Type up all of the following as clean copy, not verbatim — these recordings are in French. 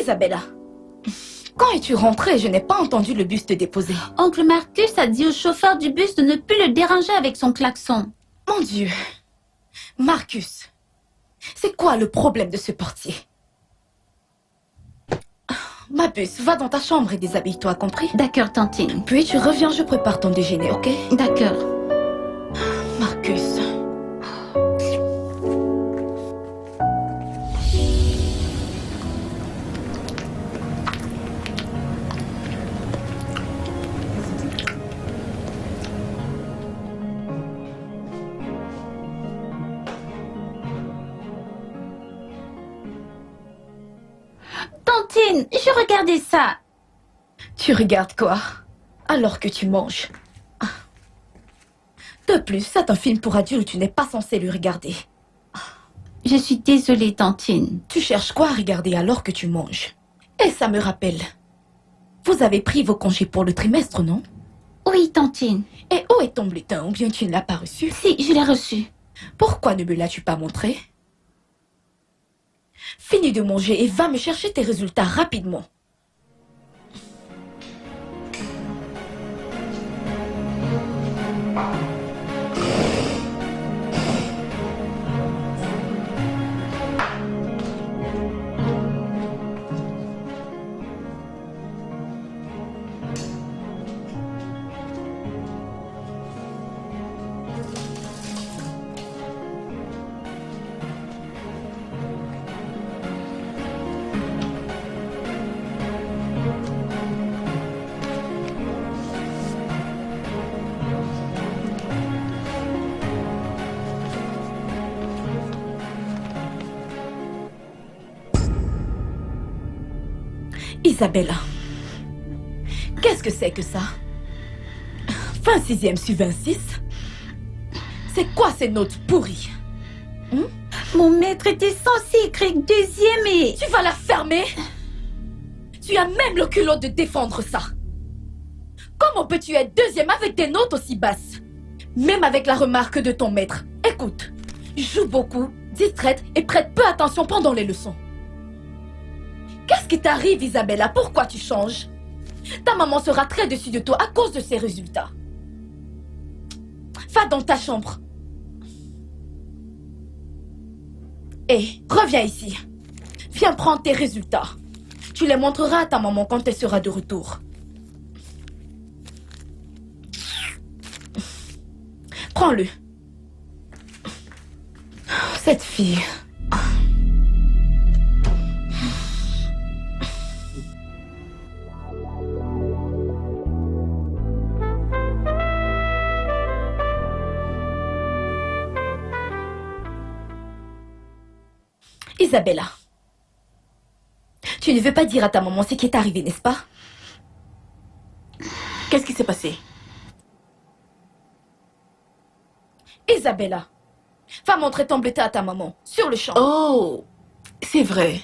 Isabella, quand es-tu rentrée? Je n'ai pas entendu le bus te déposer. Oncle Marcus a dit au chauffeur du bus de ne plus le déranger avec son klaxon. Mon Dieu. Marcus, c'est quoi le problème de ce portier? Ma puce, va dans ta chambre et déshabille-toi, compris? D'accord, tantine. Puis tu reviens, je prépare ton déjeuner, ok? D'accord. Marcus. Tantine, je regardais ça. Tu regardes quoi? Alors que tu manges. De plus, c'est un film pour adultes, tu n'es pas censé le regarder. Je suis désolée, tantine. Tu cherches quoi à regarder alors que tu manges? Et ça me rappelle. Vous avez pris vos congés pour le trimestre, non? Oui, tantine. Et où est ton bulletin? Ou bien tu ne l'as pas reçu? Si, je l'ai reçu. Pourquoi ne me l'as-tu pas montré? Finis de manger et va me chercher tes résultats rapidement. Isabella, qu'est-ce que c'est que ça? 26e sur 26? C'est quoi ces notes pourries? Mon maître était censé écrire deuxième et... Tu vas la fermer? Tu as même le culot de défendre ça. Comment peux-tu être deuxième avec des notes aussi basses? Même avec la remarque de ton maître. Écoute, joue beaucoup, distraite et prête peu attention pendant les leçons. Qu'est-ce qui t'arrive, Isabella? Pourquoi tu changes? Ta maman sera très déçue de toi à cause de ces résultats. Va dans ta chambre. Et reviens ici. Viens prendre tes résultats. Tu les montreras à ta maman quand elle sera de retour. Prends-le. Cette fille... Isabella, tu ne veux pas dire à ta maman ce qui est arrivé, n'est-ce pas? Qu'est-ce qui s'est passé? Isabella, va montrer ton bulletin à ta maman, sur le champ. Oh, c'est vrai.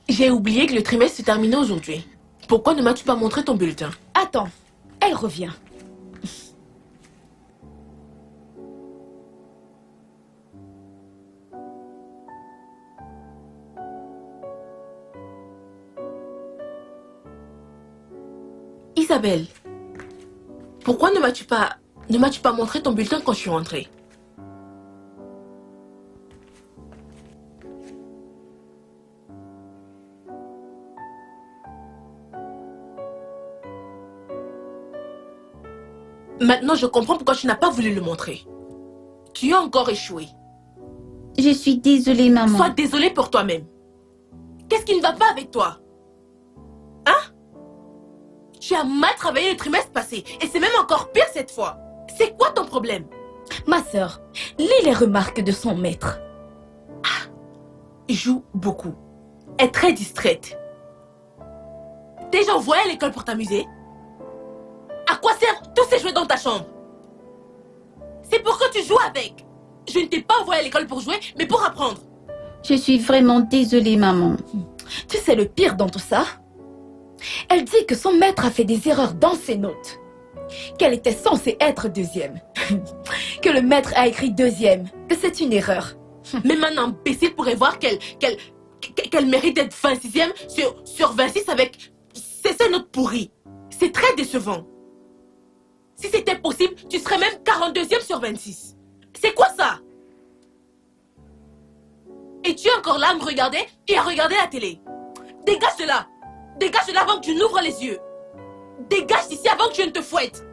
J'ai oublié que le trimestre se terminait aujourd'hui. Pourquoi ne m'as-tu pas montré ton bulletin? Attends, elle revient. Isabelle, pourquoi ne m'as-tu pas montré ton bulletin quand je suis rentrée? Maintenant, je comprends pourquoi tu n'as pas voulu le montrer. Tu as encore échoué. Je suis désolée, maman. Sois désolée pour toi-même. Qu'est-ce qui ne va pas avec toi? Hein? Tu as mal travaillé le trimestre passé et c'est même encore pire cette fois. C'est quoi ton problème? Ma sœur, lis les remarques de son maître. Joue beaucoup. Est très distraite. Déjà envoyée à l'école pour t'amuser? À quoi servent tous ces jouets dans ta chambre? C'est pour que tu joues avec. Je ne t'ai pas envoyé à l'école pour jouer, mais pour apprendre. Je suis vraiment désolée, maman. Tu sais le pire dans tout ça? Elle dit que son maître a fait des erreurs dans ses notes. Qu'elle était censée être deuxième. Que le maître a écrit deuxième. Que c'est une erreur. Même un imbécile pourrait voir qu'elle qu'elle mérite d'être 26e sur 26 avec ces notes pourries. C'est très décevant. Si c'était possible, tu serais même 42e sur 26. C'est quoi ça? Et tu es encore là à me regarder et à regarder la télé. Dégage de là. Dégage de là avant que tu n'ouvres les yeux. Dégage d'ici avant que je ne te fouette.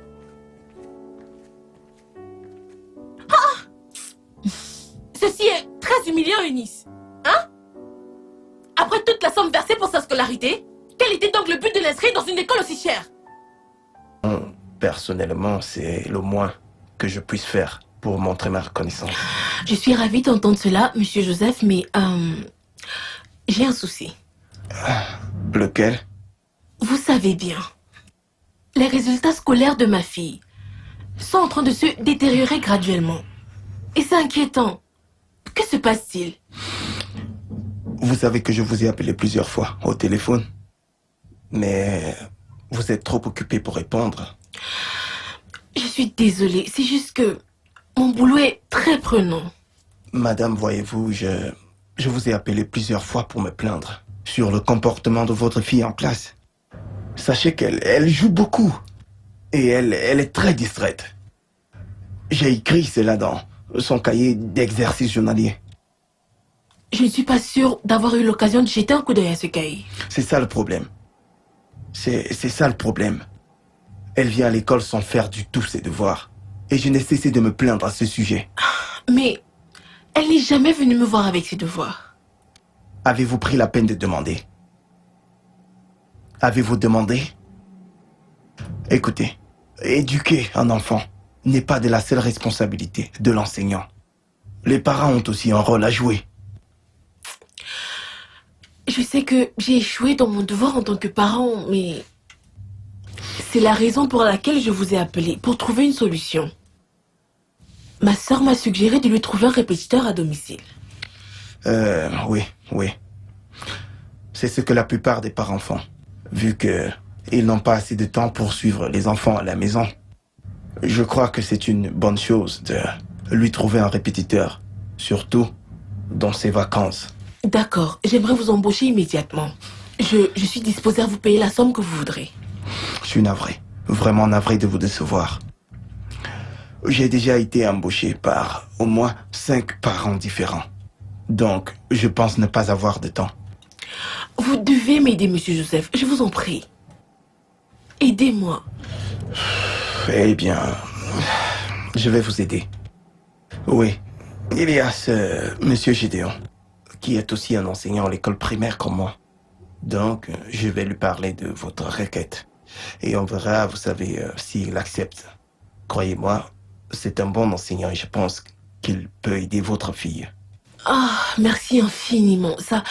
Ah! Ceci est très humiliant, Eunice. Hein? Après toute la somme versée pour sa scolarité, quel était donc le but de l'inscrire dans une école aussi chère? Personnellement, c'est le moins que je puisse faire pour montrer ma reconnaissance. Je suis ravie d'entendre cela, Monsieur Joseph, mais j'ai un souci. Lequel? Vous savez bien, les résultats scolaires de ma fille sont en train de se détériorer graduellement. Et c'est inquiétant. Que se passe-t-il? Vous savez que je vous ai appelé plusieurs fois au téléphone, mais vous êtes trop occupé pour répondre. Je suis désolée, c'est juste que mon boulot est très prenant. Madame, voyez-vous, je vous ai appelé plusieurs fois pour me plaindre sur le comportement de votre fille en classe. Sachez qu'elle joue beaucoup et elle est très distraite. J'ai écrit cela dans son cahier d'exercice journalier. Je ne suis pas sûre d'avoir eu l'occasion de jeter un coup d'œil à ce cahier. C'est ça le problème. C'est ça le problème. Elle vient à l'école sans faire du tout ses devoirs. Et je n'ai cessé de me plaindre à ce sujet. Mais elle n'est jamais venue me voir avec ses devoirs. Avez-vous pris la peine de demander? Avez-vous demandé? Écoutez, éduquer un enfant n'est pas de la seule responsabilité de l'enseignant. Les parents ont aussi un rôle à jouer. Je sais que j'ai échoué dans mon devoir en tant que parent, mais c'est la raison pour laquelle je vous ai appelé, pour trouver une solution. Ma sœur m'a suggéré de lui trouver un répétiteur à domicile. Oui. C'est ce que la plupart des parents font, vu qu'ils n'ont pas assez de temps pour suivre les enfants à la maison. Je crois que c'est une bonne chose de lui trouver un répétiteur, surtout dans ses vacances. D'accord, j'aimerais vous embaucher immédiatement. Je suis disposée à vous payer la somme que vous voudrez. Je suis navré, vraiment navré de vous décevoir. J'ai déjà été embauché par au moins 5 parents différents. Donc, je pense ne pas avoir de temps. Vous devez m'aider, Monsieur Joseph, je vous en prie. Aidez-moi. Eh bien, je vais vous aider. Oui, il y a ce Monsieur Gédéon, qui est aussi un enseignant à l'école primaire comme moi. Donc, je vais lui parler de votre requête. Et on verra, vous savez, s'il accepte. Croyez-moi, c'est un bon enseignant et je pense qu'il peut aider votre fille. Ah, merci infiniment. Ça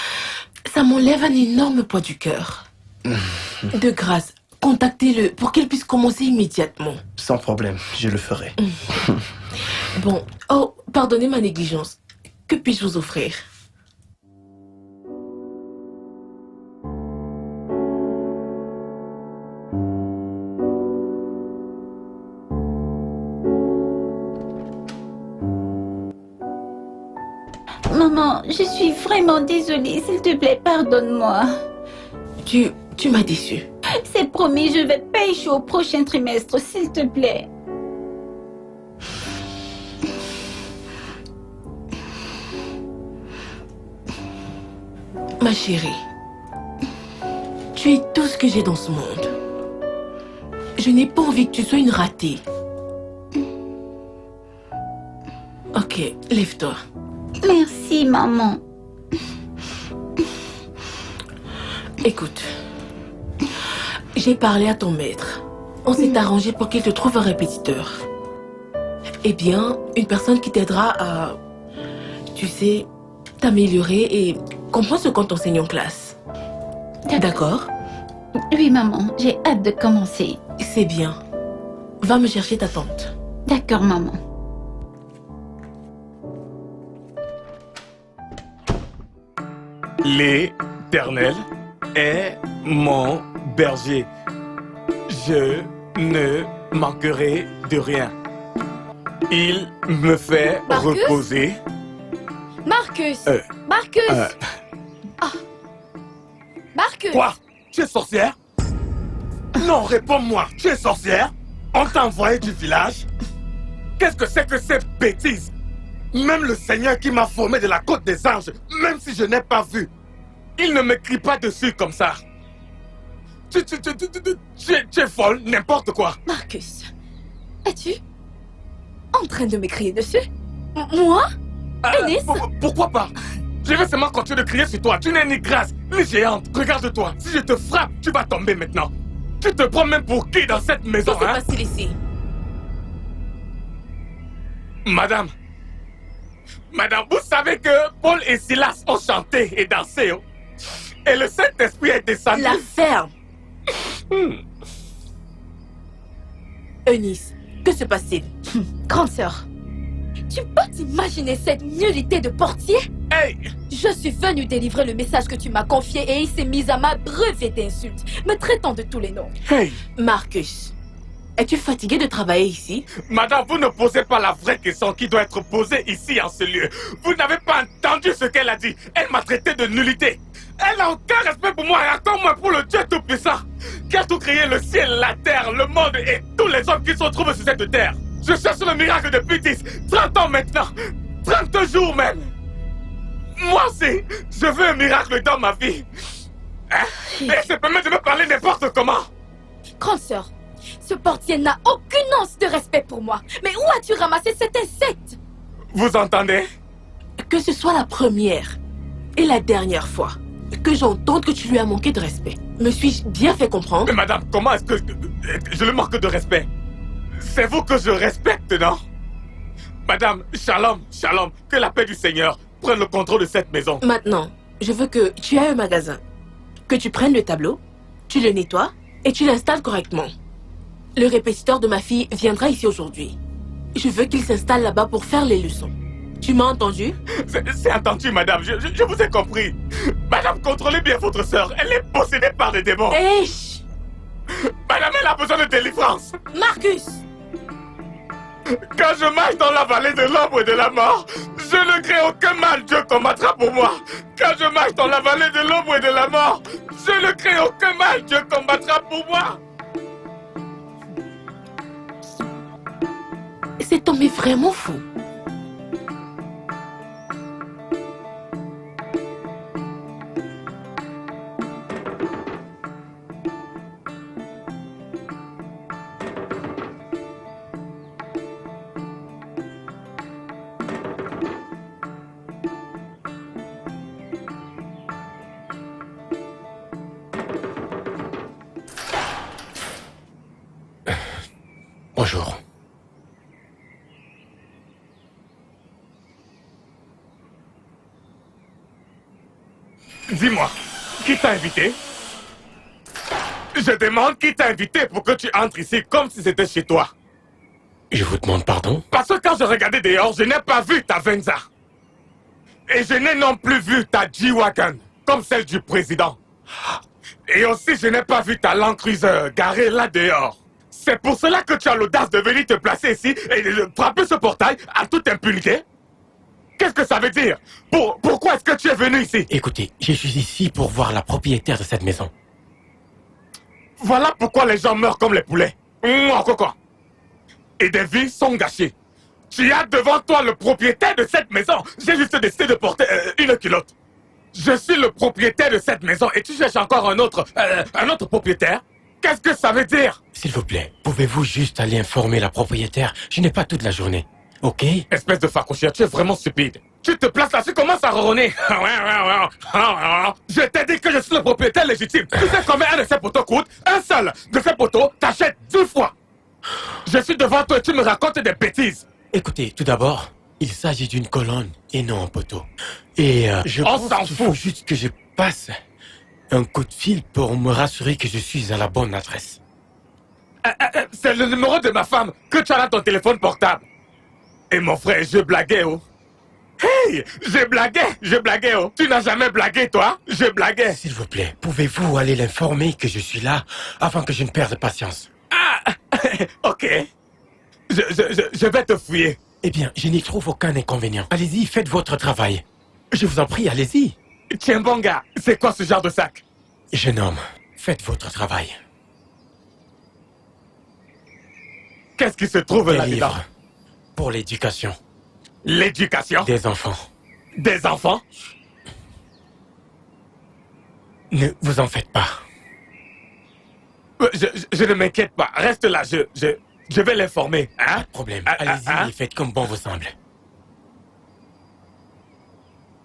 m'enlève un énorme poids du cœur. De grâce, contactez-le pour qu'il puisse commencer immédiatement. Sans problème, je le ferai. Bon, oh, pardonnez ma négligence. Que puis-je vous offrir? Maman, je suis vraiment désolée. S'il te plaît, pardonne-moi. Tu m'as déçue. C'est promis, je vais pas échouer au prochain trimestre, s'il te plaît. Ma chérie, tu es tout ce que j'ai dans ce monde. Je n'ai pas envie que tu sois une ratée. Ok, lève-toi. Merci, maman. Écoute, j'ai parlé à ton maître. On s'est arrangé pour qu'il te trouve un répétiteur. Eh bien, une personne qui t'aidera à, tu sais, t'améliorer et comprendre ce qu'on t'enseigne en classe. T'es d'accord? Oui, maman, j'ai hâte de commencer. C'est bien. Va me chercher ta tante. D'accord, maman. L'Éternel est mon berger. Je ne manquerai de rien. Il me fait Marcus? reposer. Marcus! Marcus! Ah, Marcus! Quoi? Tu es sorcière? Non, réponds-moi. Tu es sorcière? On t'a envoyé du village? Qu'est-ce que c'est que ces bêtises? Même le Seigneur qui m'a formé de la côte des anges, même si je n'ai pas vu, il ne m'écrit pas dessus comme ça. Tu es folle, n'importe quoi. Marcus, es-tu en train de m'écrire dessus? Moi? Eunice? Pourquoi pas? Je vais seulement continuer de crier sur toi. Tu n'es ni grasse, ni géante. Regarde-toi. Si je te frappe, tu vas tomber maintenant. Tu te prends même pour qui dans cette maison, Qu'est-ce qui hein? se passe ici? Madame, vous savez que Paul et Silas ont chanté et dansé, oh? Et le Saint-Esprit est descendu. La ferme. Eunice, que se passe-t-il? Grande sœur, tu peux t'imaginer cette nullité de portier? Hey! Je suis venue délivrer le message que tu m'as confié et il s'est mis à m'abreuver d'insultes, me traitant de tous les noms. Hey! Marcus, es-tu fatigué de travailler ici? Madame, vous ne posez pas la vraie question qui doit être posée ici en ce lieu. Vous n'avez pas entendu ce qu'elle a dit. Elle m'a traité de nullité. Elle n'a aucun respect pour moi et encore moins pour le Dieu Tout-Puissant qui a tout créé, le ciel, la terre, le monde et tous les hommes qui se trouvent sur cette terre. Je cherche le miracle depuis 30 ans maintenant. 30 jours même. Moi aussi, je veux un miracle dans ma vie. Hein? Et elle se permet de me parler n'importe comment. Grande sœur, ce portier n'a aucune once de respect pour moi. Mais où as-tu ramassé cet insecte? Vous entendez? Que ce soit la première et la dernière fois que j'entende que tu lui as manqué de respect. Me suis-je bien fait comprendre? Mais madame, comment est-ce que je le manque de respect? C'est vous que je respecte, non? Madame, shalom, shalom, que la paix du Seigneur prenne le contrôle de cette maison. Maintenant, je veux que tu aies un magasin, que tu prennes le tableau, tu le nettoies et tu l'installes correctement. Le répétiteur de ma fille viendra ici aujourd'hui. Je veux qu'il s'installe là-bas pour faire les leçons. Tu m'as entendu? C'est entendu, madame, je vous ai compris. Madame, contrôlez bien votre sœur, elle est possédée par des démons. Hé, chut! Madame, elle a besoin de délivrance. Marcus! Quand je marche dans la vallée de l'ombre et de la mort, je ne crains aucun mal, Dieu combattra pour moi. Quand je marche dans la vallée de l'ombre et de la mort, je ne crains aucun mal, Dieu combattra pour moi. Cet homme est vraiment fou. Bonjour. Dis-moi, qui t'a invité? Je demande qui t'a invité pour que tu entres ici comme si c'était chez toi. Je vous demande pardon? Parce que quand je regardais dehors, je n'ai pas vu ta Venza. Et je n'ai non plus vu ta G-Wagon, comme celle du président. Et aussi, je n'ai pas vu ta Land Cruiser garée là dehors. C'est pour cela que tu as l'audace de venir te placer ici et de frapper ce portail à toute impunité? Qu'est-ce que ça veut dire? Pourquoi est-ce que tu es venu ici? Écoutez, je suis ici pour voir la propriétaire de cette maison. Voilà pourquoi les gens meurent comme les poulets. Quoi. Et des vies sont gâchées. Tu as devant toi le propriétaire de cette maison. J'ai juste décidé de porter une culotte. Je suis le propriétaire de cette maison et tu cherches encore un autre propriétaire? Qu'est-ce que ça veut dire? S'il vous plaît, pouvez-vous juste aller informer la propriétaire? Je n'ai pas toute la journée, ok? Espèce de facochère, tu es vraiment stupide. Tu te places là, tu commences à ronronner. Je t'ai dit que je suis le propriétaire légitime. Tu sais combien un de ces poteaux coûte? Un seul de ces poteaux t'achète 10 fois. Je suis devant toi et tu me racontes des bêtises. Écoutez, tout d'abord, il s'agit d'une colonne et non un poteau. Et je pense qu'il faut juste que je passe un coup de fil pour me rassurer que je suis à la bonne adresse. C'est le numéro de ma femme que tu as dans ton téléphone portable. Et mon frère, je blaguais, oh. Hey, je blaguais, oh. Tu n'as jamais blagué, toi? Je blaguais. S'il vous plaît, pouvez-vous aller l'informer que je suis là avant que je ne perde patience? Ah, ok. Je vais te fouiller. Eh bien, je n'y trouve aucun inconvénient. Allez-y, faites votre travail. Je vous en prie, allez-y. Tiens, bon gars, c'est quoi ce genre de sac? Jeune homme, faites votre travail. Qu'est-ce qui se trouve Des là-dedans? livres pour l'éducation L'éducation des enfants. des enfants? Ne vous en faites pas. Je ne m'inquiète pas. Reste là, je vais l'informer. Hein? Pas de problème. Ah, Allez-y ah, ah. et faites comme bon vous semble.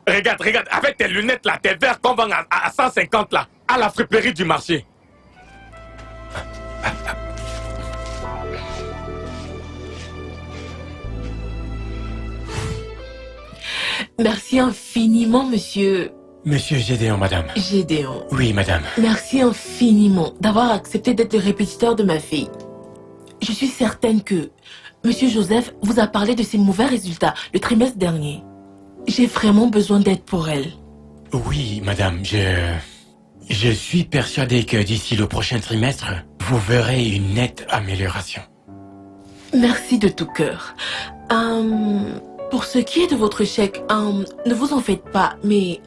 Regarde, avec tes lunettes là, tes verres qu'on vend à 150 là, à la friperie du marché. Merci infiniment, monsieur Monsieur Gédéon, madame. Gédéon. Oui, madame. Merci infiniment d'avoir accepté d'être le répétiteur de ma fille. Je suis certaine que monsieur Joseph vous a parlé de ses mauvais résultats le trimestre dernier. J'ai vraiment besoin d'aide pour elle. Oui, madame, je suis persuadé que d'ici le prochain trimestre, vous verrez une nette amélioration. Merci de tout cœur. Pour ce qui est de votre chèque, ne vous en faites pas, mais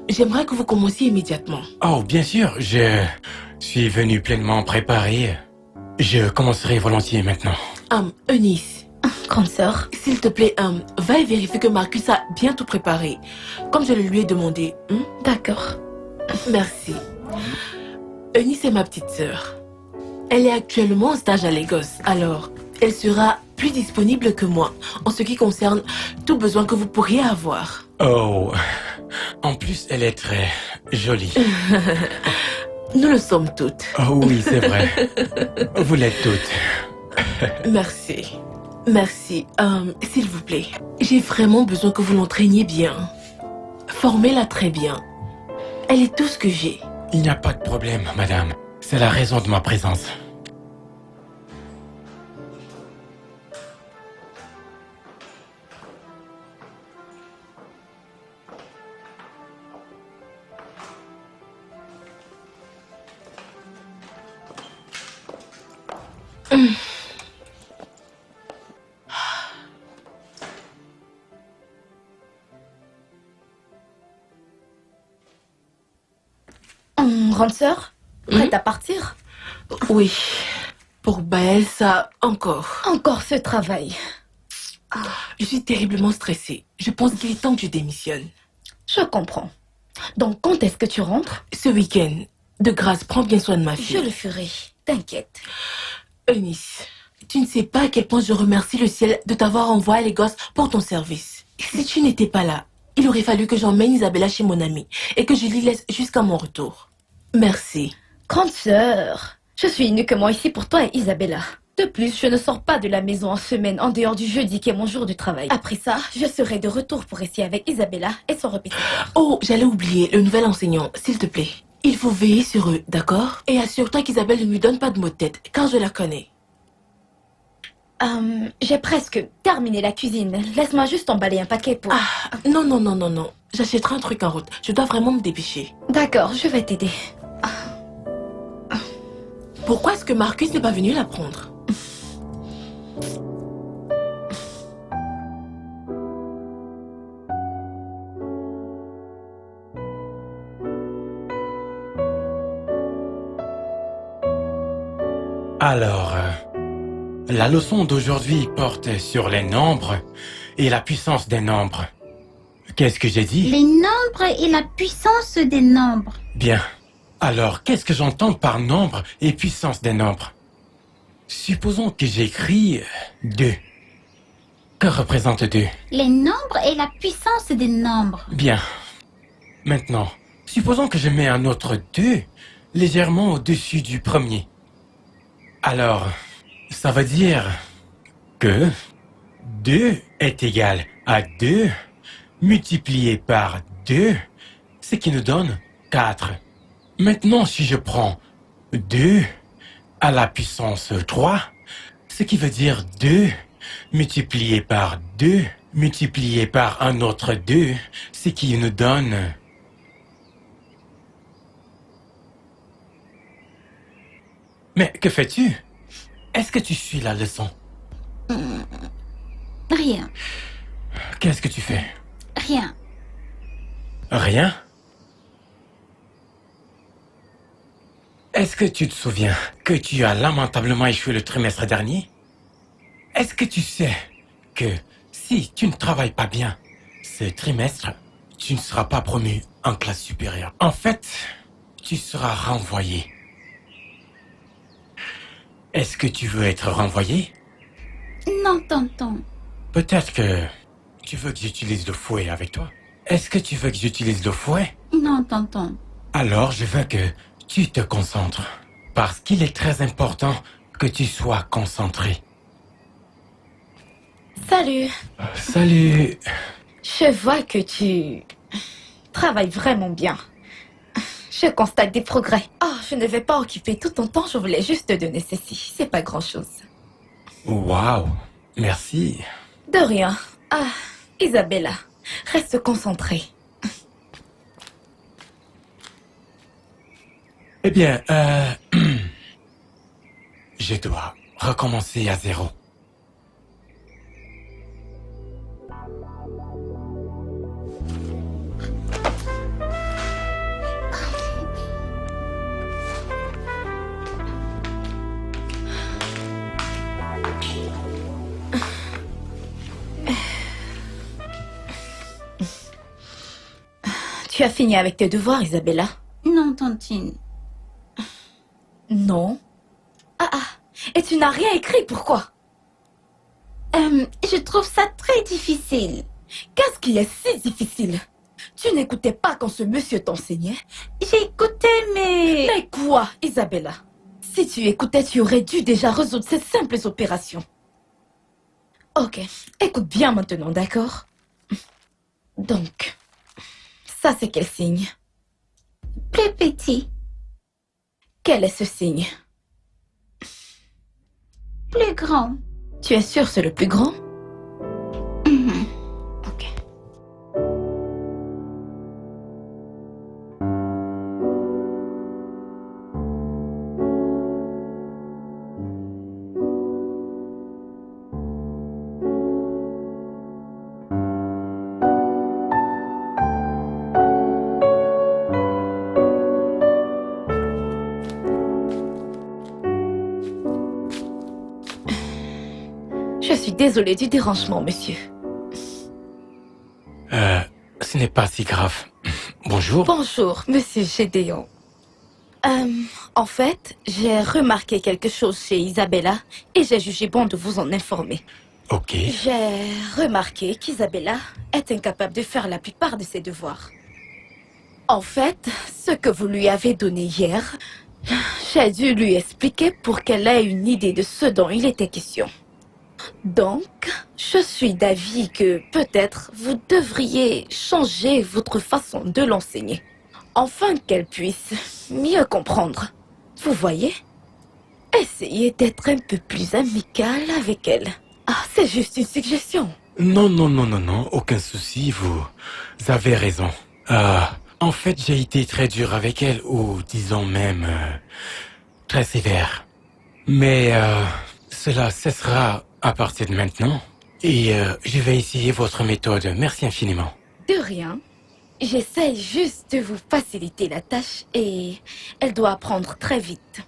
j'aimerais que vous commenciez immédiatement. Oh, bien sûr, je suis venu pleinement préparé. Je commencerai volontiers maintenant. Eunice, Grande sœur. s'il te plaît, va et vérifie que Marcus a bien tout préparé, comme je le lui ai demandé. D'accord. Merci. Eunice est ma petite sœur. Elle est actuellement en stage à Lagos, alors elle sera plus disponible que moi en ce qui concerne tout besoin que vous pourriez avoir. Oh, en plus, elle est très jolie. Nous le sommes toutes. Oh oui, c'est vrai. Vous l'êtes toutes. Merci. Merci. S'il vous plaît, j'ai vraiment besoin que vous l'entraîniez bien. Formez-la très bien. Elle est tout ce que j'ai. Il n'y a pas de problème, madame. C'est la raison de ma présence. Grande sœur, prête à partir? Oui. Pour Baël, ça encore. Encore ce travail. Je suis terriblement stressée. Je pense qu'il est temps que je démissionne. Je comprends. Donc quand est-ce que tu rentres? Ce week-end, de grâce, prends bien soin de ma Je fille. le ferai, t'inquiète. Eunice, tu ne sais pas à quel point je remercie le ciel de t'avoir envoyé les gosses pour ton service. Si tu n'étais pas là, il aurait fallu que j'emmène Isabella chez mon amie et que je l'y laisse jusqu'à mon retour. Merci. Grande sœur, je suis uniquement ici pour toi et Isabella. De plus, je ne sors pas de la maison en semaine en dehors du jeudi qui est mon jour de travail. Après ça, je serai de retour pour essayer avec Isabella et son répétiteur. Oh, j'allais oublier le nouvel enseignant, s'il te plaît. Il faut veiller sur eux, d'accord? Et assure-toi qu'Isabelle ne lui donne pas de maux de tête, car je la connais. J'ai presque terminé la cuisine. Laisse-moi juste emballer un paquet pour... Non. J'achèterai un truc en route. Je dois vraiment me dépêcher. D'accord, je vais t'aider. Pourquoi est-ce que Marcus n'est pas venu la prendre? Alors, la leçon d'aujourd'hui porte sur les nombres et la puissance des nombres. Qu'est-ce que j'ai dit? Les nombres et la puissance des nombres. Bien. Alors, qu'est-ce que j'entends par nombre et puissance des nombres? Supposons que j'écris 2. Que représente 2? Les nombres et la puissance des nombres. Bien. Maintenant, supposons que je mets un autre 2 légèrement au-dessus du premier. Alors, ça veut dire que 2 est égal à 2 multiplié par 2, ce qui nous donne 4. Maintenant, si je prends 2 à la puissance 3, ce qui veut dire 2 multiplié par 2 multiplié par un autre 2, ce qui nous donne... Mais que fais-tu? Est-ce que tu suis la leçon? Rien, Qu'est-ce que tu fais? rien. Rien? est-ce que tu te souviens que tu as lamentablement échoué le trimestre dernier? Est-ce que tu sais que si tu ne travailles pas bien ce trimestre, tu ne seras pas promu en classe supérieure? En fait, tu seras renvoyé. Est-ce que tu veux être renvoyé? Non, tonton. Peut-être que tu veux que j'utilise le fouet avec toi. Est-ce que tu veux que j'utilise le fouet? Non, tonton. Alors, je veux que tu te concentres. Parce qu'il est très important que tu sois concentré. Salut. Salut. Je vois que tu travailles vraiment bien. Je constate des progrès. Oh, je ne vais pas occuper tout ton temps, je voulais juste te donner ceci. C'est pas grand-chose. Waouh. Merci. De rien. Ah, Isabella, reste concentrée. Eh bien, je dois recommencer à zéro. Tu as fini avec tes devoirs, Isabella? Non, tontine. Non. Ah, et tu n'as rien écrit, pourquoi? Je trouve ça très difficile. Qu'est-ce qui est si difficile? Tu n'écoutais pas quand ce monsieur t'enseignait? J'ai écouté, mais... Mais quoi, Isabella? Si tu écoutais, tu aurais dû déjà résoudre ces simples opérations. Ok, écoute bien maintenant, d'accord? Donc, ça c'est quel signe? Plus petit, Quel est ce signe? plus grand. Tu es sûr c'est le plus grand? Mhm. Ok. Je suis désolée du dérangement, monsieur. Ce n'est pas si grave. Bonjour. Bonjour, monsieur Gédéon. En fait, j'ai remarqué quelque chose chez Isabella et j'ai jugé bon de vous en informer. Ok. J'ai remarqué qu'Isabella est incapable de faire la plupart de ses devoirs. En fait, ce que vous lui avez donné hier, j'ai dû lui expliquer pour qu'elle ait une idée de ce dont il était question. Donc, je suis d'avis que peut-être vous devriez changer votre façon de l'enseigner, afin qu'elle puisse mieux comprendre. Vous voyez? Essayez d'être un peu plus amical avec elle. Ah, c'est juste une suggestion. Non, non, non, non, non, aucun souci, vous avez raison. En fait, j'ai été très dur avec elle, ou disons même très sévère. Mais cela cessera à partir de maintenant. Et je vais essayer votre méthode. Merci infiniment. De rien. J'essaye juste de vous faciliter la tâche et elle doit apprendre très vite.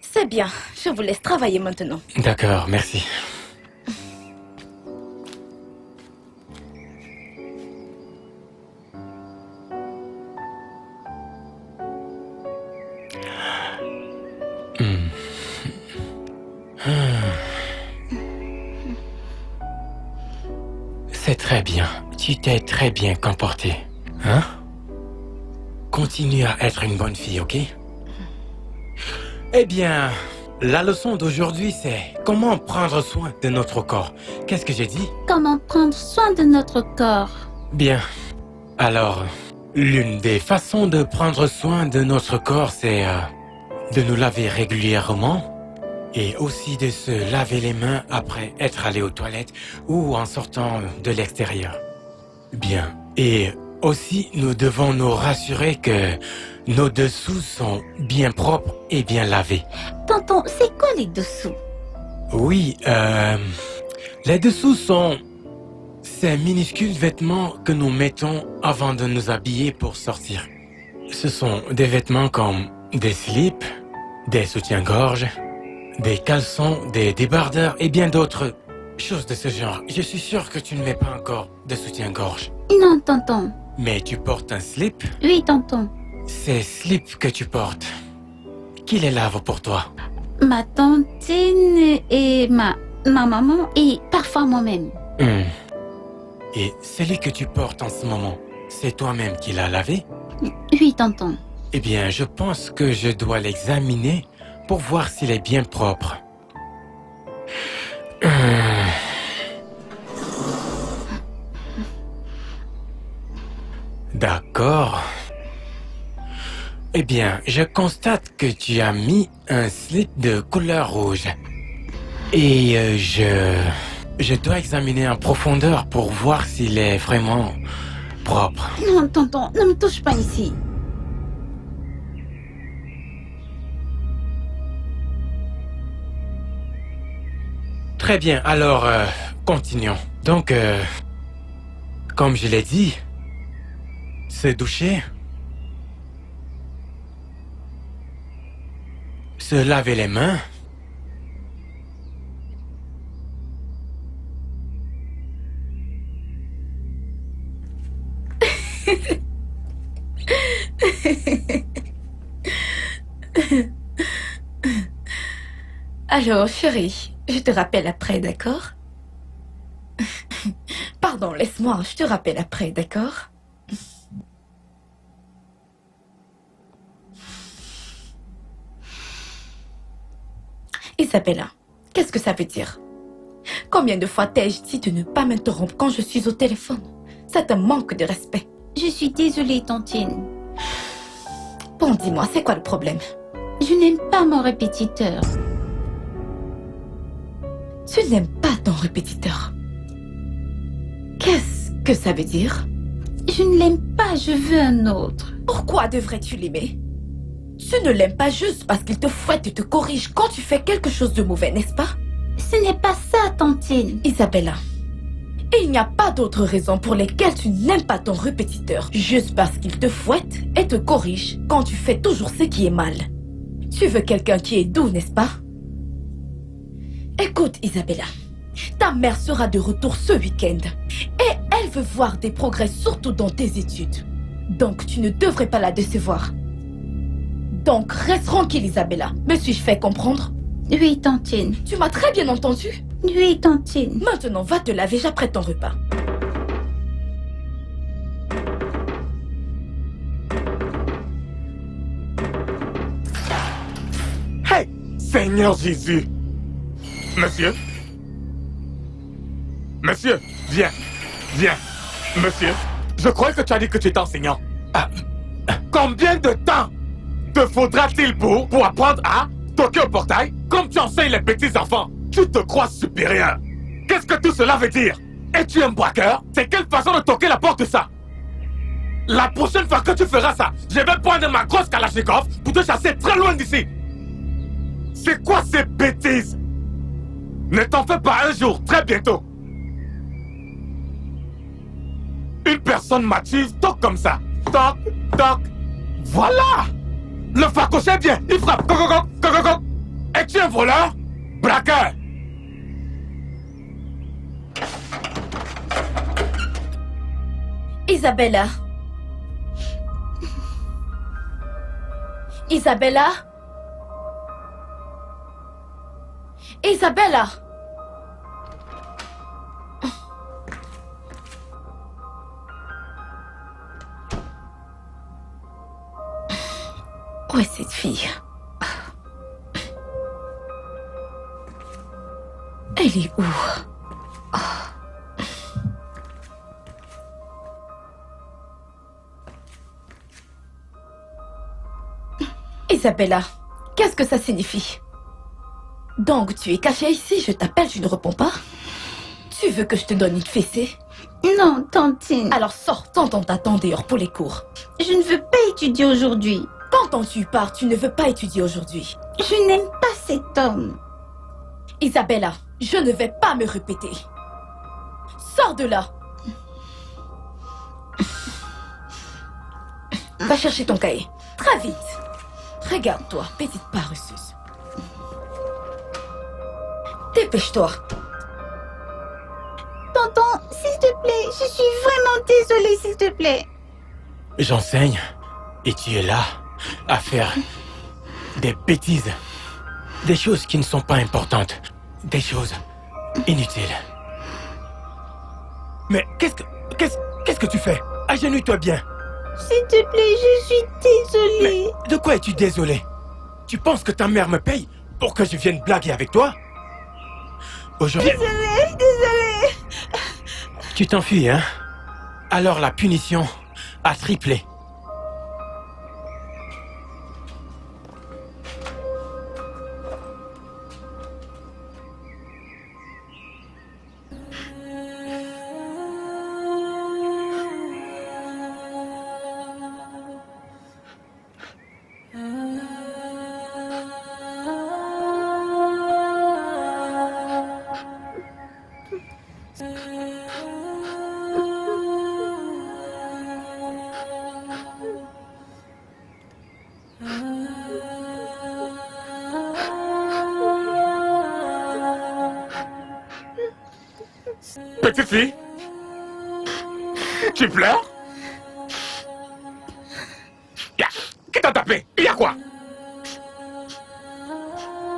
C'est bien, je vous laisse travailler maintenant. D'accord, merci. C'est très bien. Tu t'es très bien comportée. Hein? Continue à être une bonne fille, ok? Eh bien, la leçon d'aujourd'hui, c'est comment prendre soin de notre corps. Qu'est-ce que j'ai dit? Comment prendre soin de notre corps? Bien. Alors, l'une des façons de prendre soin de notre corps, c'est de nous laver régulièrement et aussi de se laver les mains après être allé aux toilettes ou en sortant de l'extérieur. Bien. Et aussi, nous devons nous rassurer que nos dessous sont bien propres et bien lavés. Tonton, c'est quoi les dessous? Oui, les dessous sont ces minuscules vêtements que nous mettons avant de nous habiller pour sortir. Ce sont des vêtements comme des slips, des soutiens-gorge, des caleçons, des débardeurs et bien d'autres choses de ce genre. Je suis sûr que tu ne mets pas encore de soutien-gorge. Non, tonton. Mais tu portes un slip? Oui, tonton. Ces slips que tu portes, qui les lave pour toi? Ma tantine et ma maman et parfois moi-même. Et celui que tu portes en ce moment, c'est toi-même qui l'as lavé? Oui, tonton. Eh bien, je pense que je dois l'examiner pour voir s'il est bien propre. D'accord. Eh bien, je constate que tu as mis un slip de couleur rouge. Et je dois examiner en profondeur pour voir s'il est vraiment propre. Non, tonton, ne me touche pas ici. Très bien, alors, continuons. Donc, comme je l'ai dit, se doucher, se laver les mains, Alors, chérie, je te rappelle après, d'accord? Pardon, laisse-moi, je te rappelle après, d'accord? Isabella, qu'est-ce que ça veut dire? Combien de fois t'ai-je dit de ne pas m'interrompre quand je suis au téléphone? C'est un manque de respect. Je suis désolée, tantine. Bon, dis-moi, c'est quoi le problème? Je n'aime pas mon répétiteur. Tu n'aimes pas ton répétiteur. Qu'est-ce que ça veut dire? Je ne l'aime pas, je veux un autre. Pourquoi devrais-tu l'aimer? Tu ne l'aimes pas juste parce qu'il te fouette et te corrige quand tu fais quelque chose de mauvais, n'est-ce pas? Ce n'est pas ça, tantine. Isabella, il n'y a pas d'autre raison pour lesquelles tu n'aimes pas ton répétiteur, juste parce qu'il te fouette et te corrige quand tu fais toujours ce qui est mal. Tu veux quelqu'un qui est doux, n'est-ce pas? Écoute, Isabella, ta mère sera de retour ce week-end et elle veut voir des progrès surtout dans tes études. Donc tu ne devrais pas la décevoir. Donc reste tranquille, Isabella. Me suis-je fait comprendre? Oui, tantine. Tu m'as très bien entendu? Oui, tantine. Maintenant, va te laver, j'apprête ton repas. Hey, Seigneur Jésus! Monsieur? Monsieur, viens. Viens. Monsieur, je crois que tu as dit que tu étais enseignant. Combien de temps te faudra-t-il pour apprendre à toquer au portail comme tu enseignes les petits enfants? Tu te crois supérieur. Qu'est-ce que tout cela veut dire? Es-tu un braqueur? C'est quelle façon de toquer la porte que ça? La prochaine fois que tu feras ça, je vais prendre ma grosse Kalachnikov pour te chasser très loin d'ici. C'est quoi ces bêtises? Ne t'en fais pas, un jour, très bientôt. Une personne mature toque comme ça. Toc, toc. Voilà! Le facochet vient, il frappe. Coc, coc, coc, coc, coc. Es-tu un voleur? Braqueur! Isabella. Isabella. Isabella. Où est cette fille? Elle est où? Isabella, qu'est-ce que ça signifie? Donc, tu es cachée ici, je t'appelle, tu ne réponds pas? Tu veux que je te donne une fessée? Non, tantine. Alors sors, tonton t'attend dehors pour les cours. Je ne veux pas étudier aujourd'hui. Quand tu pars, tu ne veux pas étudier aujourd'hui. Je n'aime pas cet homme. Isabella, je ne vais pas me répéter. Sors de là. Va chercher ton cahier. Très vite. Regarde-toi, petite paresseuse. Dépêche-toi. Tonton, s'il te plaît, je suis vraiment désolée, s'il te plaît. J'enseigne et tu es là à faire des bêtises. Des choses qui ne sont pas importantes. Des choses inutiles. Mais qu'est-ce que tu fais? Agenouille-toi bien. S'il te plaît, je suis désolée. Mais de quoi es-tu désolé? Tu penses que ta mère me paye pour que je vienne blaguer avec toi? Aujourd'hui... Désolée. Tu t'enfuis, hein? Alors la punition a triplé. Petite fille, tu pleures? Qui t'a tapé? Il y a quoi?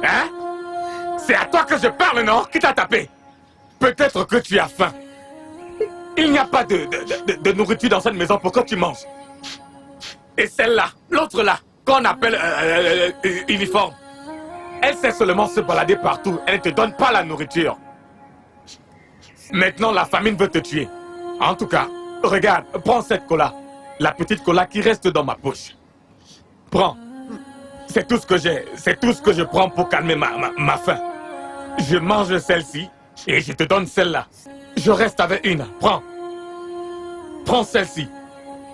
Hein? C'est à toi que je parle, non? Qui t'a tapé? Peut-être que tu as faim. Il n'y a pas de nourriture dans cette maison pour que tu manges. Et celle-là, l'autre là, qu'on appelle uniforme, elle sait seulement se balader partout. Elle ne te donne pas la nourriture. Maintenant, la famine veut te tuer. En tout cas, regarde, prends cette cola. La petite cola qui reste dans ma poche. Prends. C'est tout ce que j'ai. C'est tout ce que je prends pour calmer ma faim. Je mange celle-ci et je te donne celle-là. Je reste avec une. Prends. Prends celle-ci.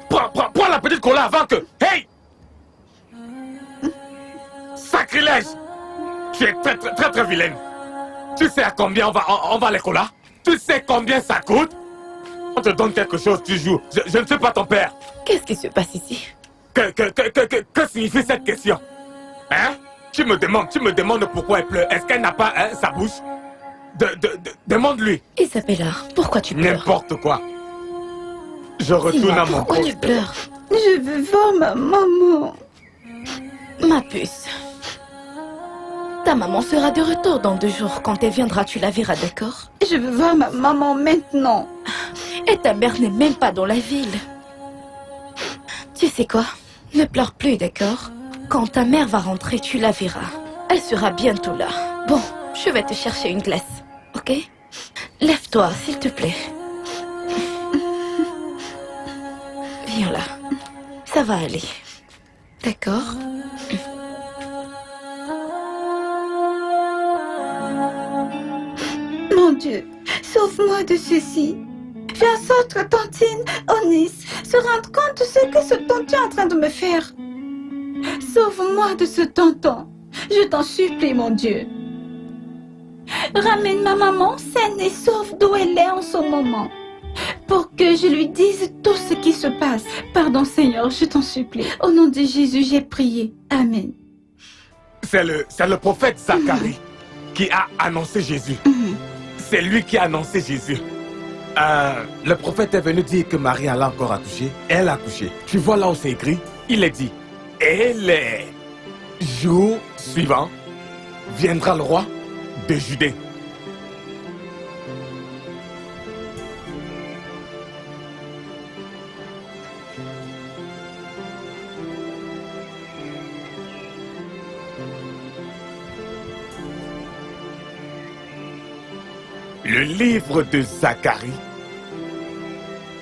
Prends la petite cola avant que... Hey! Sacrilège! Tu es très vilaine. Tu sais à combien on va les colas? Tu sais combien ça coûte? On te donne quelque chose, tu joues. Je ne suis pas ton père. Qu'est-ce qui se passe ici? Que signifie cette question? Hein? Tu me demandes pourquoi elle pleure. Est-ce qu'elle n'a pas sa bouche? Demande-lui. Isabella, pourquoi tu pleures? N'importe quoi. Je retourne Dis-moi, à mon pourquoi tu poste. pleures? Je veux voir ma maman. Ma puce. Ta maman sera de retour dans 2 jours. Quand elle viendra, tu la verras, d'accord? Je veux voir ma maman maintenant. Et ta mère n'est même pas dans la ville. Tu sais quoi? Ne pleure plus, d'accord? Quand ta mère va rentrer, tu la verras. Elle sera bientôt là. Bon, je vais te chercher une glace, ok? Lève-toi, s'il te plaît. Viens là. Ça va aller. D'accord? Mon Dieu, sauve-moi de ceci. Fais en sorte que Tantine, Onis, se rende compte de ce que ce tonton est en train de me faire. Sauve-moi de ce tonton. Je t'en supplie, mon Dieu. Ramène ma maman saine et sauve d'où elle est en ce moment. Pour que je lui dise tout ce qui se passe. Pardon, Seigneur, je t'en supplie. Au nom de Jésus, j'ai prié. Amen. C'est le prophète Zacharie qui a annoncé Jésus. C'est lui qui a annoncé Jésus. Le prophète est venu dire que Marie allait encore accoucher. Elle a accouché. Tu vois là où c'est écrit? Il est dit. Et les jours suivants, viendra le roi de Judée. Le livre de Zacharie.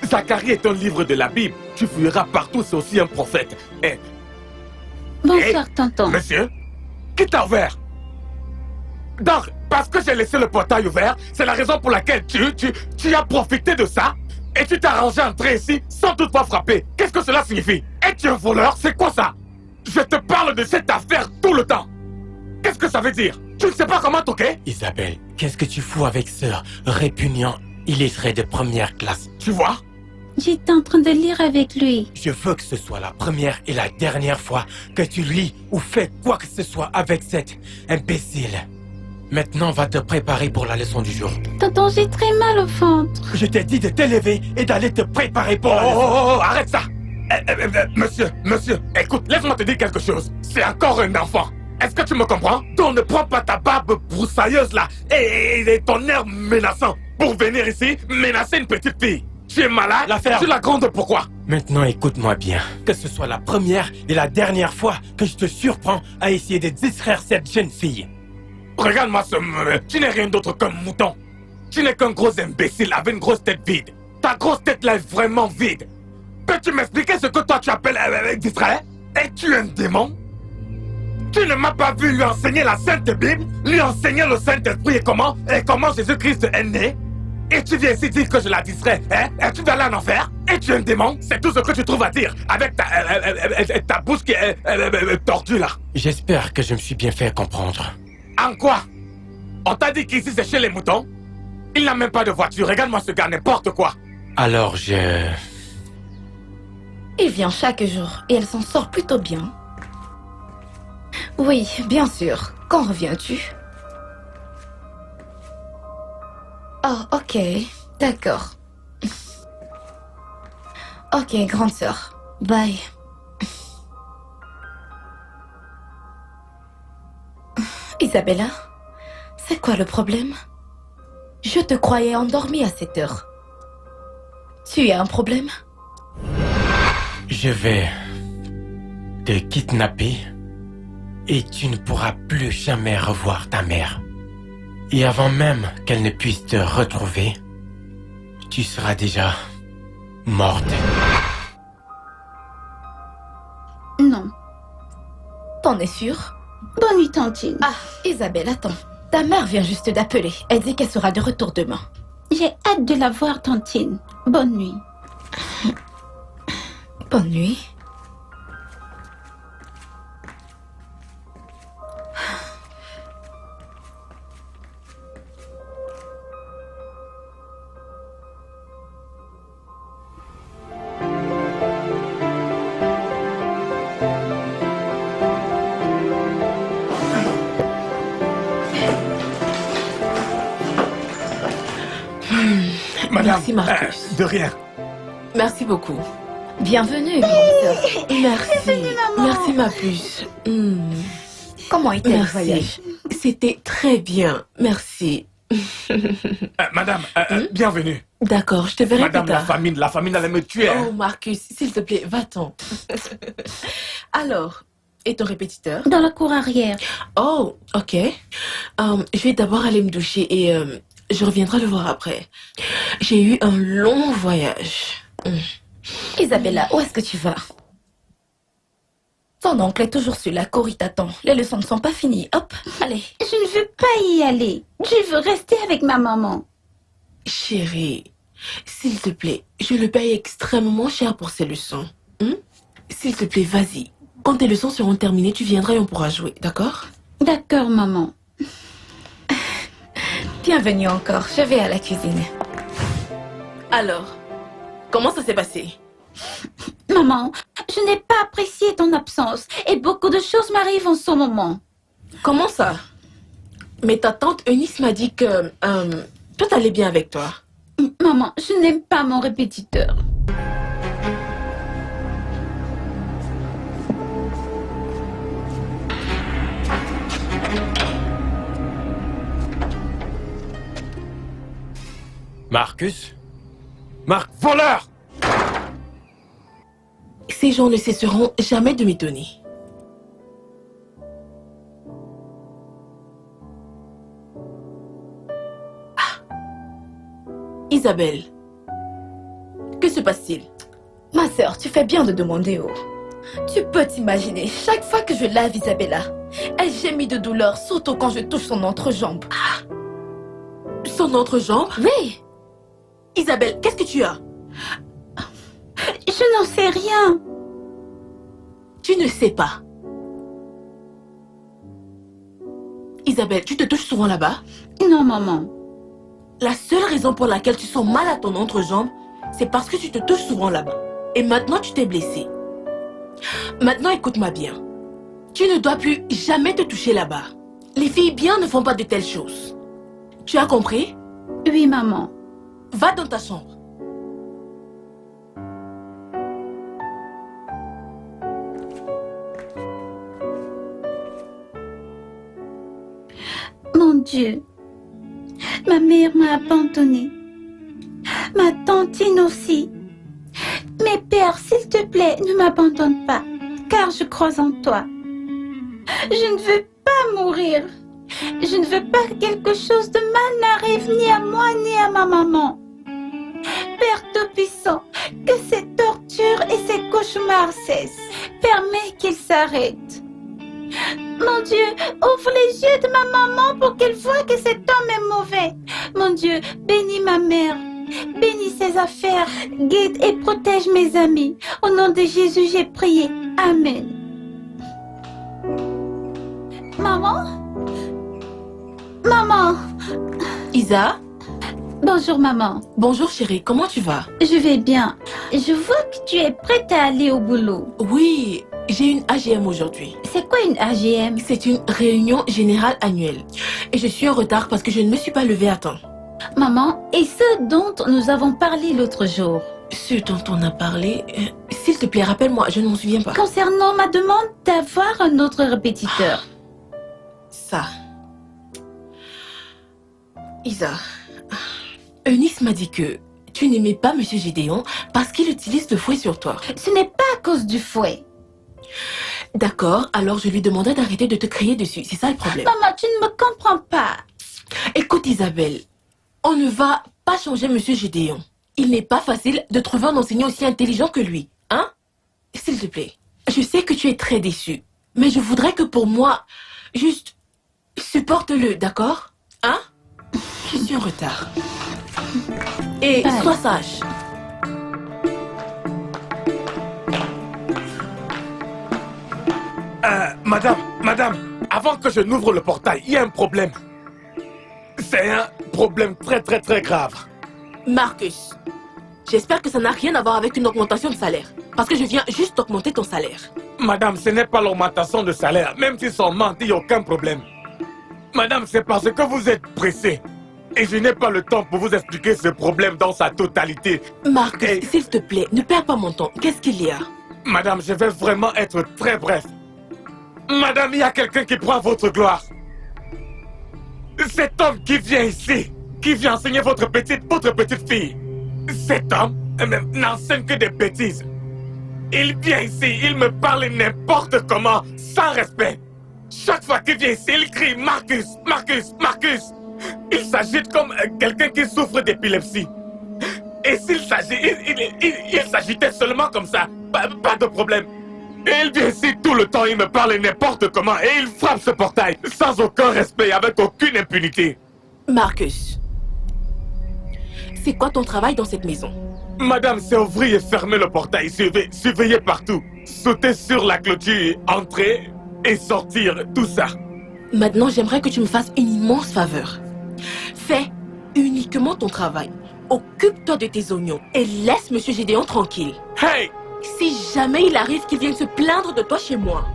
Zacharie est un livre de la Bible. Tu fouilleras partout, c'est aussi un prophète. Bonsoir, tonton. Monsieur, qui t'a ouvert? Donc, parce que j'ai laissé le portail ouvert, c'est la raison pour laquelle tu as profité de ça et tu t'es arrangé à entrer ici sans toutefois frapper. Qu'est-ce que cela signifie? Es-tu un voleur? C'est quoi ça? Je te parle de cette affaire tout le temps. Qu'est-ce que ça veut dire? Tu ne sais pas comment toquer? Isabelle, qu'est-ce que tu fous avec ce répugnant illettré de première classe? Tu vois? J'étais en train de lire avec lui. Je veux que ce soit la première et la dernière fois que tu lis ou fais quoi que ce soit avec cet imbécile. Maintenant, va te préparer pour la leçon du jour. Tonton, j'ai très mal au ventre. Je t'ai dit de t'élever et d'aller te préparer pour la leçon. Oh, arrête ça! Monsieur, écoute, laisse-moi te dire quelque chose. C'est encore un enfant. Est-ce que tu me comprends? Donc ne prends pas ta barbe broussailleuse là et ton air menaçant pour venir ici menacer une petite fille. Tu es malade? L'affaire. Tu la grondes pourquoi? Maintenant, écoute-moi bien. Que ce soit la première et la dernière fois que je te surprends à essayer de distraire cette jeune fille. Regarde-moi tu n'es rien d'autre qu'un mouton. Tu n'es qu'un gros imbécile avec une grosse tête vide. Ta grosse tête là est vraiment vide. Peux-tu m'expliquer ce que toi tu appelles distrait? Es-tu un démon? Tu ne m'as pas vu lui enseigner la Sainte Bible, lui enseigner le Saint-Esprit et comment Jésus-Christ est né? Et tu viens ici dire que je la distrais, hein? Et tu vas aller en enfer? Et tu es un démon? C'est tout ce que tu trouves à dire avec ta bouche qui est tordue là. J'espère que je me suis bien fait comprendre. En quoi? On t'a dit qu'ici c'est chez les moutons? Il n'a même pas de voiture, regarde-moi ce gars, n'importe quoi. Alors Il vient chaque jour et elle s'en sort plutôt bien. Oui, bien sûr. Quand reviens-tu? Oh, ok. D'accord. Ok, grande sœur. Bye. Isabella, c'est quoi le problème? Je te croyais endormie à cette heure. Tu as un problème? je vais te kidnapper et tu ne pourras plus jamais revoir ta mère. Et avant même qu'elle ne puisse te retrouver, tu seras déjà morte. Non. T'en es sûre? Bonne nuit, tantine. Ah, Isabelle, attends. Ta mère vient juste d'appeler. Elle dit qu'elle sera de retour demain. J'ai hâte de la voir, tantine. Bonne nuit. Bonne nuit. Madame, Merci, Marcus. de rien. Merci beaucoup. Bienvenue, grande sœur. Merci. Merci, ma puce. Comment était le Merci. voyage? C'était très bien. Merci. Madame, bienvenue. D'accord, je te verrai Madame, plus tard. la famine allait me tuer. Oh, Marcus, s'il te plaît, va-t'en. Alors, et ton répétiteur? Dans la cour arrière. Oh, ok. Je vais d'abord aller me doucher et je reviendrai le voir après. J'ai eu un long voyage. Isabella, où est-ce que tu vas? Ton oncle est toujours sur la cour, il t'attend. Les leçons ne sont pas finies. Hop, allez. Je ne veux pas y aller. Je veux rester avec ma maman. Chérie, s'il te plaît, je le paye extrêmement cher pour ces leçons. S'il te plaît, vas-y. Quand tes leçons seront terminées, tu viendras et on pourra jouer, d'accord? D'accord, maman. Bienvenue encore. Je vais à la cuisine. Alors, comment ça s'est passé? Maman, je n'ai pas apprécié ton absence et beaucoup de choses m'arrivent en ce moment. Comment ça? Mais ta tante Eunice m'a dit que tout allait bien avec toi. Maman, je n'aime pas mon répétiteur. Marcus? Voleur! Ces gens ne cesseront jamais de m'étonner. Ah. Isabelle, que se passe-t-il? Ma sœur, tu fais bien de demander où. Tu peux t'imaginer, chaque fois que je lave Isabella, elle gémit de douleur, surtout quand je touche son entrejambe. Son entrejambe? Oui! Isabelle, qu'est-ce que tu as? Je n'en sais rien. Tu ne sais pas. Isabelle, tu te touches souvent là-bas? Non, maman. La seule raison pour laquelle tu sens mal à ton entrejambe c'est parce que tu te touches souvent là-bas. Et maintenant, tu t'es blessé. Maintenant, écoute-moi bien. Tu ne dois plus jamais te toucher là-bas. Les filles bien ne font pas de telles choses. Tu as compris? Oui, maman. Va dans ta chambre. Mon Dieu, ma mère m'a abandonnée. Ma tantine aussi. Mais Père, s'il te plaît, ne m'abandonne pas, car je crois en toi. Je ne veux pas mourir. Je ne veux pas que quelque chose de mal n'arrive ni à moi ni à ma maman. Père Tout-Puissant, que ces tortures et ces cauchemars cessent. Permets qu'ils s'arrêtent. Mon Dieu, ouvre les yeux de ma maman pour qu'elle voie que cet homme est mauvais. Mon Dieu, bénis ma mère. Bénis ses affaires. Guide et protège mes amis. Au nom de Jésus, j'ai prié. Amen. Maman? Maman? Isa? Bonjour maman. Bonjour chérie, comment tu vas? Je vais bien. Je vois que tu es prête à aller au boulot. Oui, j'ai une AGM aujourd'hui. C'est quoi une AGM? C'est une réunion générale annuelle. Et je suis en retard parce que je ne me suis pas levée à temps. Maman, et ce dont nous avons parlé l'autre jour? Ce dont on a parlé... s'il te plaît, rappelle-moi, je ne m'en souviens pas. Concernant ma demande d'avoir un autre répétiteur. Ça. Isa, Eunice m'a dit que tu n'aimais pas Monsieur Gédéon parce qu'il utilise le fouet sur toi. Ce n'est pas à cause du fouet. D'accord, alors je lui demandais d'arrêter de te crier dessus. C'est ça le problème. Maman, tu ne me comprends pas. Écoute Isabelle, on ne va pas changer Monsieur Gédéon. Il n'est pas facile de trouver un enseignant aussi intelligent que lui, hein? S'il te plaît, je sais que tu es très déçue, mais je voudrais que pour moi, juste supporte-le, d'accord? Hein? Je suis en retard. Et Bye. sois sage. Madame, avant que je n'ouvre le portail, il y a un problème. C'est un problème très grave. Marcus, j'espère que ça n'a rien à voir avec une augmentation de salaire. Parce que je viens juste d'augmenter ton salaire. Madame, ce n'est pas l'augmentation de salaire. Même si son ment, il n'y a aucun problème. Madame, c'est parce que vous êtes pressée. Et je n'ai pas le temps pour vous expliquer ce problème dans sa totalité. Marcus, Et- s'il te plaît, ne perds pas mon temps. Qu'est-ce qu'il y a? Madame, je vais vraiment être très bref. Madame, il y a quelqu'un qui prend votre gloire. Cet homme qui vient ici, qui vient enseigner votre petite fille. Cet homme n'enseigne que des bêtises. Il vient ici, il me parle n'importe comment, sans respect. Chaque fois qu'il vient ici, il crie Marcus, Marcus, Marcus. Il s'agite comme quelqu'un qui souffre d'épilepsie. Et s'il s'agitait seulement comme ça, pas de problème. Et il vient ici tout le temps, il me parle n'importe comment et il frappe ce portail sans aucun respect, avec aucune impunité. Marcus, c'est quoi ton travail dans cette maison? Madame, c'est ouvrir et fermer le portail, surveiller partout, sauter sur la clôture, entrer et sortir, tout ça. Maintenant, j'aimerais que tu me fasses une immense faveur. Fais uniquement ton travail. Occupe-toi de tes oignons et laisse Monsieur Gédéon tranquille. Hey! Si jamais il arrive qu'il vienne se plaindre de toi chez moi,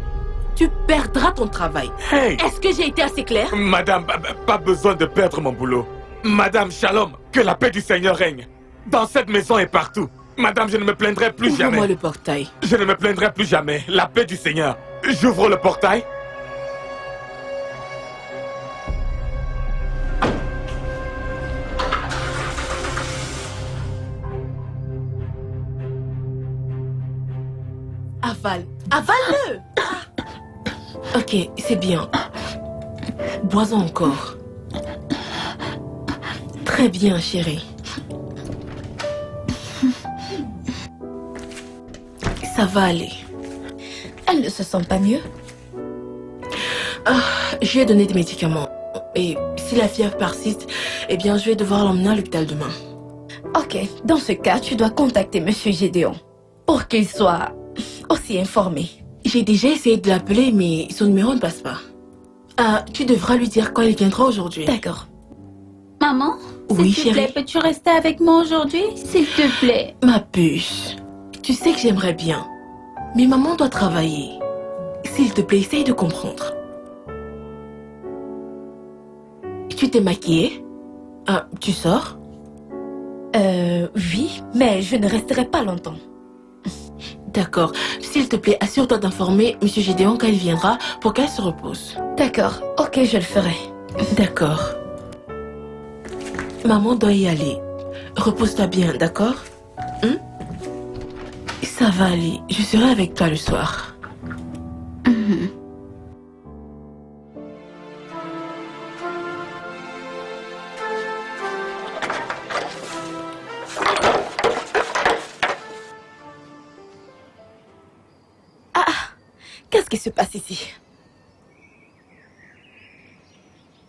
tu perdras ton travail. Hey! Est-ce que j'ai été assez claire? Madame, pas besoin de perdre mon boulot. Madame, shalom, que la paix du Seigneur règne. Dans cette maison et partout. Madame, je ne me plaindrai plus Ouvre-moi jamais. le portail. Je ne me plaindrai plus jamais. La paix du Seigneur. J'ouvre le portail. Avale. Avale-le! Ok, c'est bien. Bois-en encore. Très bien, chérie. Ça va aller. Elle ne se sent pas mieux. Je lui ai donné des médicaments. Et si la fièvre persiste, eh bien, je vais devoir l'emmener à l'hôpital demain. Ok, dans ce cas, tu dois contacter Monsieur Gédéon pour qu'il soit aussi informé. J'ai déjà essayé de l'appeler, mais son numéro ne passe pas. Tu devras lui dire quand il viendra aujourd'hui. D'accord. Maman, Oui, S'il te plaît, chérie. peux-tu rester avec moi aujourd'hui? S'il te plaît. Ma puce, tu sais que j'aimerais bien. Mais maman doit travailler. S'il te plaît, essaye de comprendre. Tu t'es maquillée? Ah, tu sors? Oui, mais je ne resterai pas longtemps. D'accord. S'il te plaît, assure-toi d'informer Monsieur Gédéon quand il viendra pour qu'elle se repose. D'accord, ok, je le ferai. D'accord. Maman doit y aller. Repose-toi bien, d'accord? Hein? Ça va aller. Je serai avec toi le soir. Qu'est-ce qui se passe ici?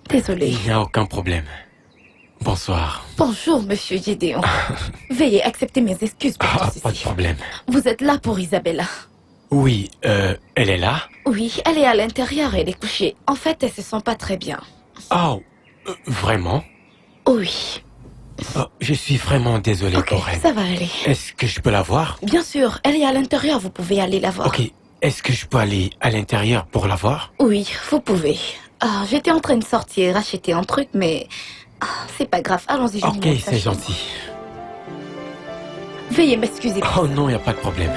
Désolée. Il n'y a aucun problème. Bonsoir. Bonjour, monsieur Gédéon. Veuillez accepter mes excuses pour Ah, tout pas de ceci. problème. Vous êtes là pour Isabella. Oui, elle est là? Oui, elle est à l'intérieur et elle est couchée. En fait, elle se sent pas très bien. Oh, vraiment? Oui. Oh, je suis vraiment désolé Ok, pour elle. ça va aller. Est-ce que je peux la voir? Bien sûr, elle est à l'intérieur, vous pouvez aller la voir. Ok, est-ce que je peux aller à l'intérieur pour la voir? Oui, vous pouvez. Ah, j'étais en train de sortir, acheter un truc, mais... c'est pas grave, allons-y, je vous Ok, montre sa c'est chambre. gentil. Veuillez m'excuser. pour Oh ça. non, il n'y a pas de problème.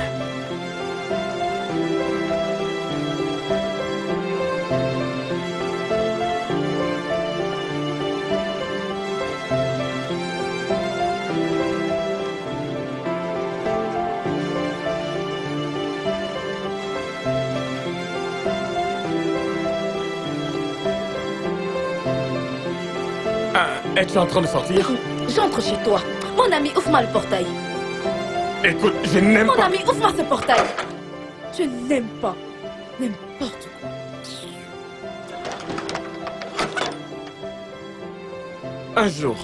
Es-tu en train de sortir? J'entre chez toi. Mon ami, ouvre-moi le portail. Écoute, je n'aime Mon pas... ami, ouvre-moi ce portail. Je n'aime pas. N'importe quoi. Un jour,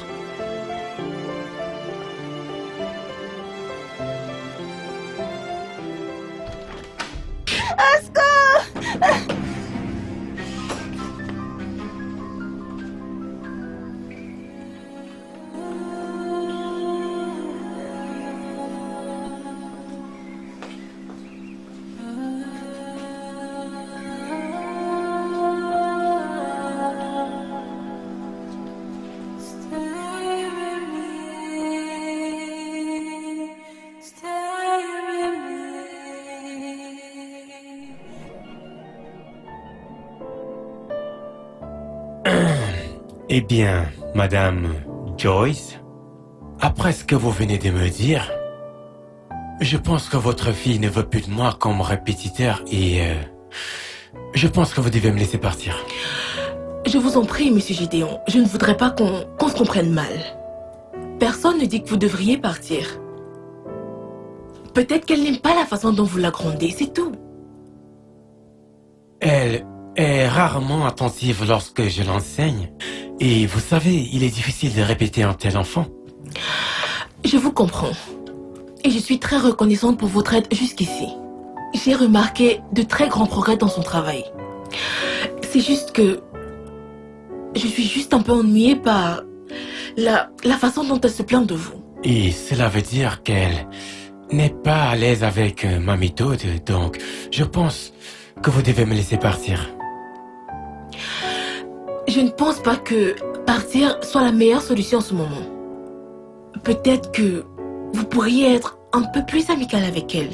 Eh bien, Madame Joyce, après ce que vous venez de me dire, je pense que votre fille ne veut plus de moi comme répétiteur et je pense que vous devez me laisser partir. Je vous en prie, Monsieur Gédéon. Je ne voudrais pas qu'on se comprenne mal. Personne ne dit que vous devriez partir. Peut-être qu'elle n'aime pas la façon dont vous la grondez, c'est tout. Elle est rarement attentive lorsque je l'enseigne. Et vous savez, il est difficile de répéter un tel enfant. Je vous comprends. Et je suis très reconnaissante pour votre aide jusqu'ici. J'ai remarqué de très grands progrès dans son travail. C'est juste que... je suis juste un peu ennuyée par la façon dont elle se plaint de vous. Et cela veut dire qu'elle n'est pas à l'aise avec ma méthode, donc je pense que vous devez me laisser partir. Je ne pense pas que partir soit la meilleure solution en ce moment. Peut-être que vous pourriez être un peu plus amical avec elle.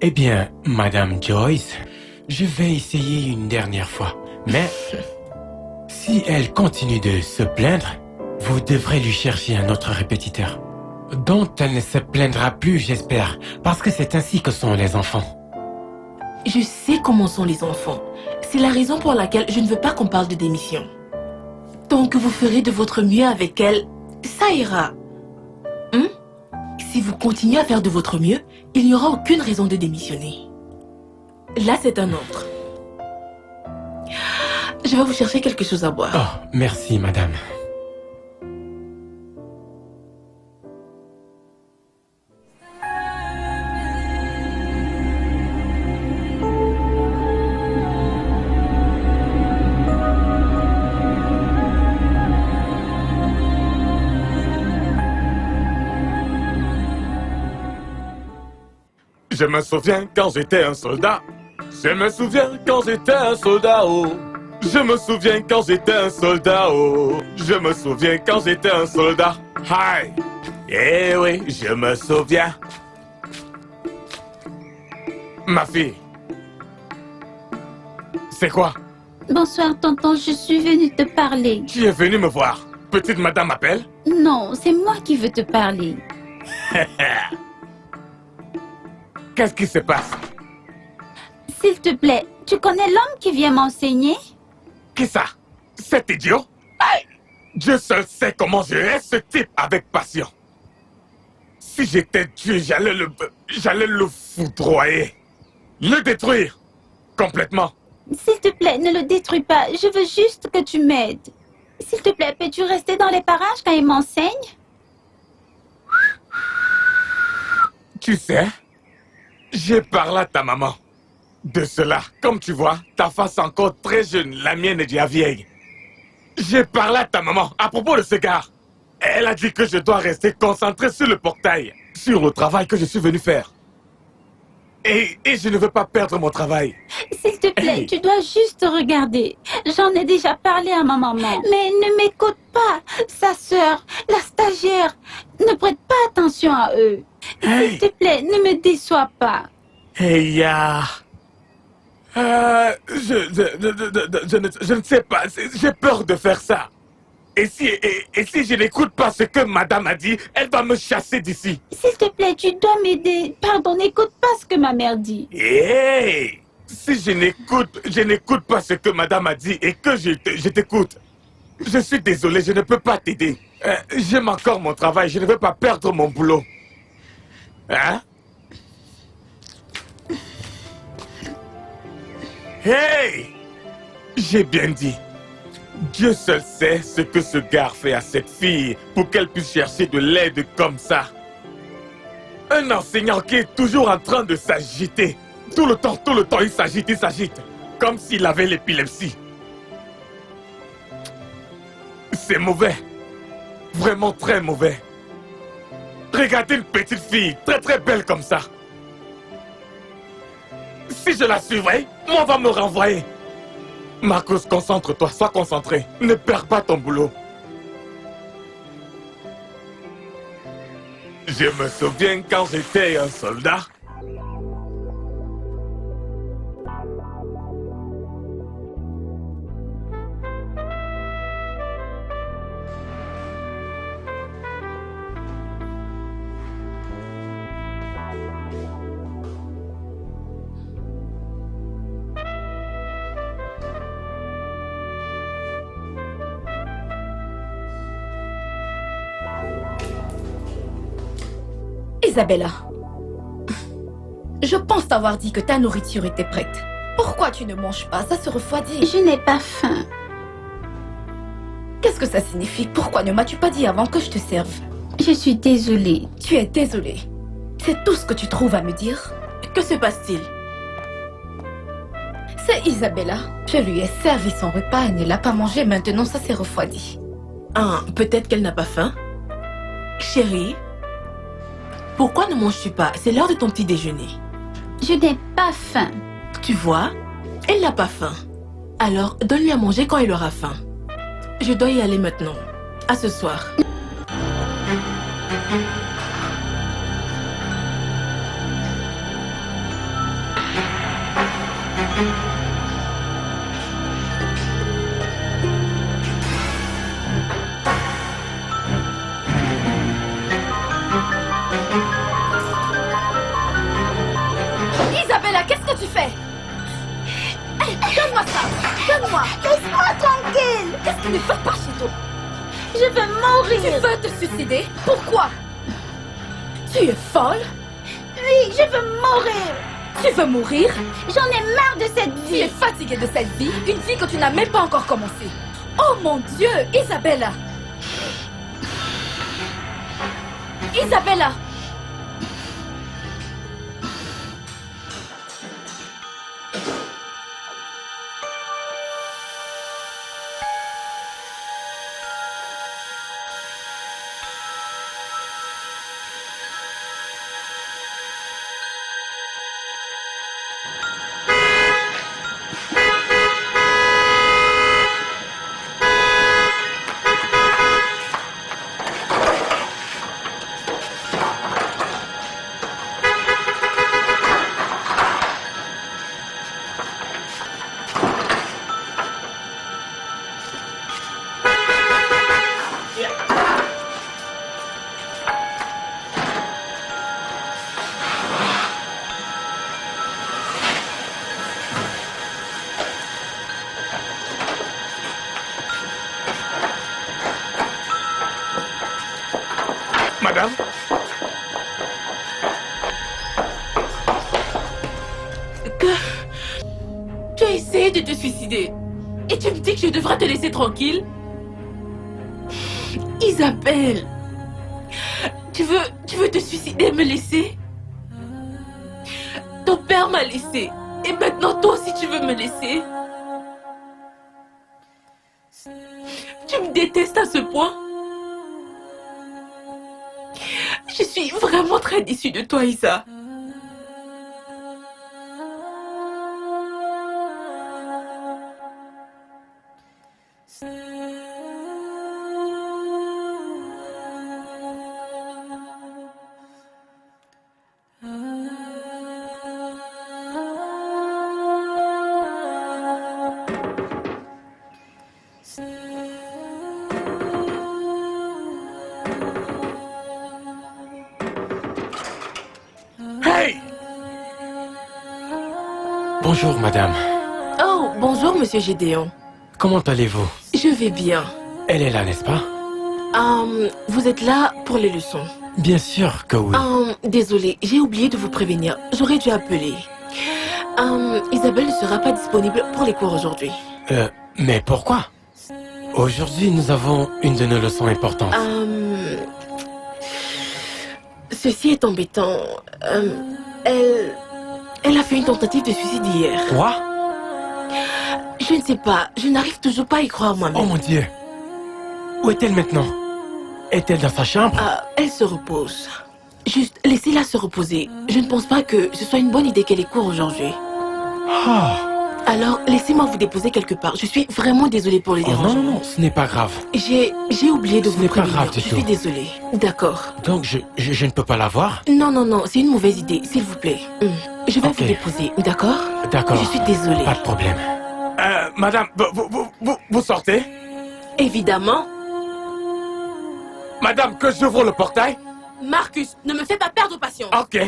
Eh bien, Madame Joyce, je vais essayer une dernière fois. Mais si elle continue de se plaindre, vous devrez lui chercher un autre répétiteur. Dont elle ne se plaindra plus, j'espère, parce que c'est ainsi que sont les enfants. Je sais comment sont les enfants. C'est la raison pour laquelle je ne veux pas qu'on parle de démission. Tant que vous ferez de votre mieux avec elle, ça ira. Hein? Si vous continuez à faire de votre mieux, il n'y aura aucune raison de démissionner. Là, c'est un ordre. Je vais vous chercher quelque chose à boire. Oh, merci, madame. Je me souviens quand j'étais un soldat. Je me souviens quand j'étais un soldat, oh. Je me souviens quand j'étais un soldat, oh. Je me souviens quand j'étais un soldat. Hi. Eh oui, je me souviens. Ma fille. C'est quoi? Bonsoir, tonton, je suis venue te parler. Qui est venu me voir? Petite madame m'appelle? Non, c'est moi qui veux te parler. Qu'est-ce qui se passe? S'il te plaît, tu connais l'homme qui vient m'enseigner? Qui ça? Cet idiot? Hey! Dieu seul sait comment gérer ce type avec passion. Si j'étais Dieu, j'allais le foudroyer. Le détruire. Complètement. S'il te plaît, ne le détruis pas. Je veux juste que tu m'aides. S'il te plaît, peux-tu rester dans les parages quand il m'enseigne? Tu sais, j'ai parlé à ta maman de cela. Comme tu vois, ta face est encore très jeune, la mienne est déjà vieille. J'ai parlé à ta maman à propos de ce gars. Elle a dit que je dois rester concentré sur le portail, sur le travail que je suis venu faire. Et je ne veux pas perdre mon travail. S'il te plaît, Hey. tu dois juste regarder. J'en ai déjà parlé à ma maman. Mais ne m'écoute pas. Sa sœur, la stagiaire, ne prête pas attention à eux. Hey. S'il te plaît, ne me déçois pas. Hey, je ne sais pas, j'ai peur de faire ça. Et si je n'écoute pas ce que madame a dit, elle va me chasser d'ici. S'il te plaît, tu dois m'aider. Pardon, n'écoute pas ce que ma mère dit. Hey! Si je n'écoute pas ce que madame a dit et que je t'écoute, je suis désolé, je ne peux pas t'aider. J'aime encore mon travail, je ne veux pas perdre mon boulot. Hein? Hey! J'ai bien dit. Dieu seul sait ce que ce gars fait à cette fille pour qu'elle puisse chercher de l'aide comme ça. Un enseignant qui est toujours en train de s'agiter. Tout le temps, il s'agite. Comme s'il avait l'épilepsie. C'est mauvais. Vraiment très mauvais. Regardez une petite fille, très très belle comme ça. Si je la suivrai, moi on va me renvoyer. Marcos, concentre-toi, sois concentré. Ne perds pas ton boulot. Je me souviens quand j'étais un soldat. Isabella, je pense t'avoir dit que ta nourriture était prête. Pourquoi tu ne manges pas? Ça se refroidit. Je n'ai pas faim. Qu'est-ce que ça signifie? Pourquoi ne m'as-tu pas dit avant que je te serve? Je suis désolée. Tu es désolée. C'est tout ce que tu trouves à me dire? Que se passe-t-il? C'est Isabella. Je lui ai servi son repas, elle ne l'a pas mangé, maintenant ça s'est refroidi. Ah, peut-être qu'elle n'a pas faim. Chérie, pourquoi ne manges-tu pas? C'est l'heure de ton petit déjeuner. Je n'ai pas faim. Tu vois, elle n'a pas faim. Alors, donne-lui à manger quand elle aura faim. Je dois y aller maintenant. À ce soir. Isabella, qu'est-ce que tu fais? Hey, donne-moi ça. Donne-moi. Laisse-moi tranquille. Qu'est-ce qui ne va pas chez toi? Je veux Tu mourir. veux te suicider? Pourquoi? Tu es folle? Oui, je veux mourir. Tu veux mourir? J'en ai marre de cette Tu es vie. fatiguée de cette vie, une vie que tu n'as même pas encore commencée. Oh mon Dieu, Isabella! Isabella! Madame? Tu as essayé de te suicider. Et tu me dis que je devrais te laisser tranquille? Isabelle, tu veux te suicider et me laisser? Ton père m'a laissé. Et maintenant, toi aussi, tu veux me laisser? Tu me détestes à ce point? Je suis vraiment très déçue de toi, Isa. Hey! Bonjour, madame. Oh, bonjour, monsieur Gédéon. Comment allez-vous? Je vais bien. Elle est là, n'est-ce pas? Vous êtes là pour les leçons? Bien sûr que oui. Désolée, j'ai oublié de vous prévenir. J'aurais dû appeler. Isabelle ne sera pas disponible pour les cours aujourd'hui. Mais pourquoi? Aujourd'hui, nous avons une de nos leçons importantes. Ceci est embêtant. Elle a fait une tentative de suicide hier. Quoi? Je ne sais pas. Je n'arrive toujours pas à y croire moi-même. Oh mon Dieu! Où est-elle maintenant? Est-elle dans sa chambre? Elle se repose. Juste, laissez-la se reposer. Je ne pense pas que ce soit une bonne idée qu'elle ait cours aujourd'hui. Oh. Alors, laissez-moi vous déposer quelque part. Je suis vraiment désolée pour les Oh dérangements. non, ce n'est pas grave. J'ai oublié de Ce vous n'est pas prévenir. grave du Je tout. suis désolée. D'accord. Donc, je ne peux pas la voir? Non, c'est une mauvaise idée, s'il vous plaît. Je vais Ok. vous déposer, d'accord? D'accord. Je suis désolée. Pas de problème. Madame, vous sortez? Évidemment. Madame, que j'ouvre le portail? Marcus, ne me fais pas perdre patience. Ok.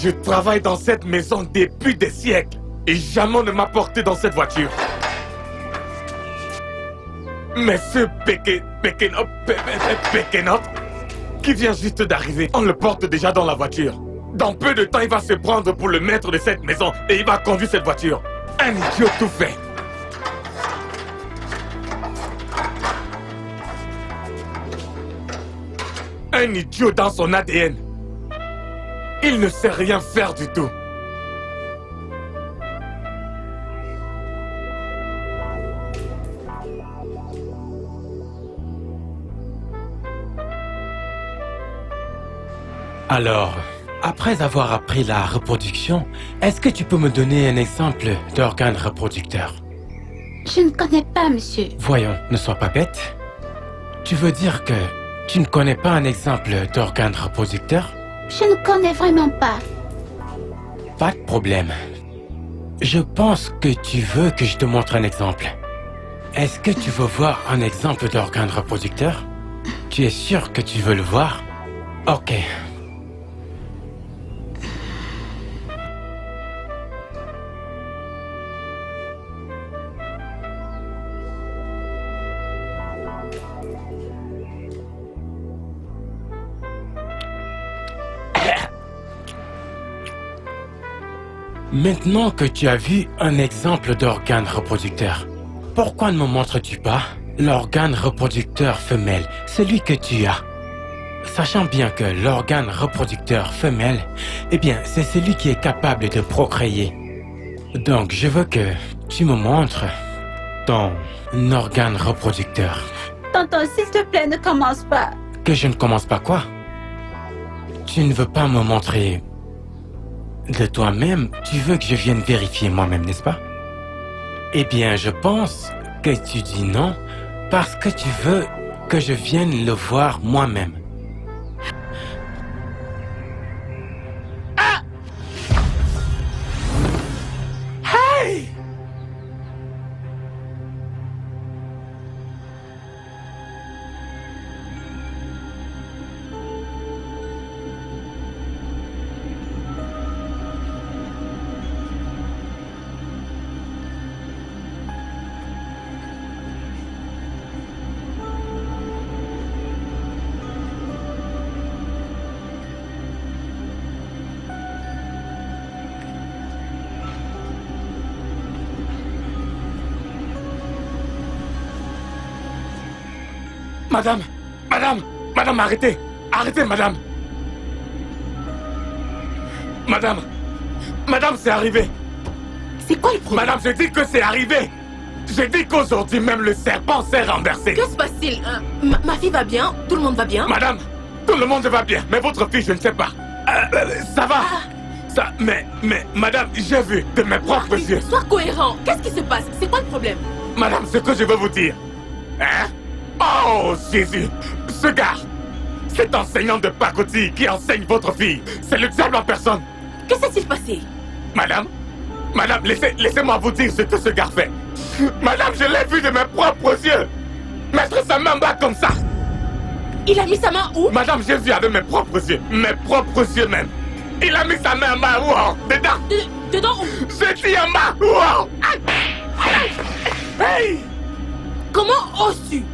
Je travaille dans cette maison depuis des siècles et jamais on ne m'a porté dans cette voiture. Mais ce Pékénote qui vient juste d'arriver, on le porte déjà dans la voiture. Dans peu de temps, il va se prendre pour le maître de cette maison et il va conduire cette voiture. Un idiot tout fait. Un idiot dans son ADN. Il ne sait rien faire du tout. Alors, après avoir appris la reproduction, est-ce que tu peux me donner un exemple d'organe reproducteur? Je ne connais pas, monsieur. Voyons, ne sois pas bête. Tu veux dire que tu ne connais pas un exemple d'organe reproducteur? Je ne connais vraiment pas. Pas de problème. Je pense que tu veux que je te montre un exemple. Est-ce que tu veux voir un exemple d'organe reproducteur? Tu es sûr que tu veux le voir? Ok. Maintenant que tu as vu un exemple d'organe reproducteur, pourquoi ne me montres-tu pas l'organe reproducteur femelle, celui que tu as? sachant bien que l'organe reproducteur femelle, eh bien, c'est celui qui est capable de procréer. Donc, je veux que tu me montres ton organe reproducteur. Tonton, s'il te plaît, ne commence pas. Que je ne commence pas quoi? Tu ne veux pas me montrer de toi-même, tu veux que je vienne vérifier moi-même, n'est-ce pas? Eh bien, je pense que tu dis non parce que tu veux que je vienne le voir moi-même. Ah! Hey! Madame, arrêtez! Arrêtez, madame! Madame, c'est arrivé! C'est quoi le problème? Madame, je dis que c'est arrivé! J'ai dit qu'aujourd'hui même le serpent s'est renversé! Que se passe-t-il? Ma fille va bien? Tout le monde va bien? Madame, tout le monde va bien, mais votre fille, je ne sais pas. Ça va? Mais, madame, j'ai vu de mes propres yeux. Sois cohérent! Qu'est-ce qui se passe? C'est quoi le problème? Madame, ce que je veux vous dire. Hein? Oh, Jésus! Ce gars, cet enseignant de pacotille qui enseigne votre fille, c'est le diable en personne. Que s'est-il passé? Madame, laissez-moi vous dire ce que ce gars fait. Madame, je l'ai vu de mes propres yeux. Mettre sa main bas comme ça. Il a mis sa main où? Madame, j'ai vu avec mes propres yeux même. Il a mis sa main en bas, wow, dedans. Dedans où? Je dis en bas, wow. Hey! Comment oses-tu?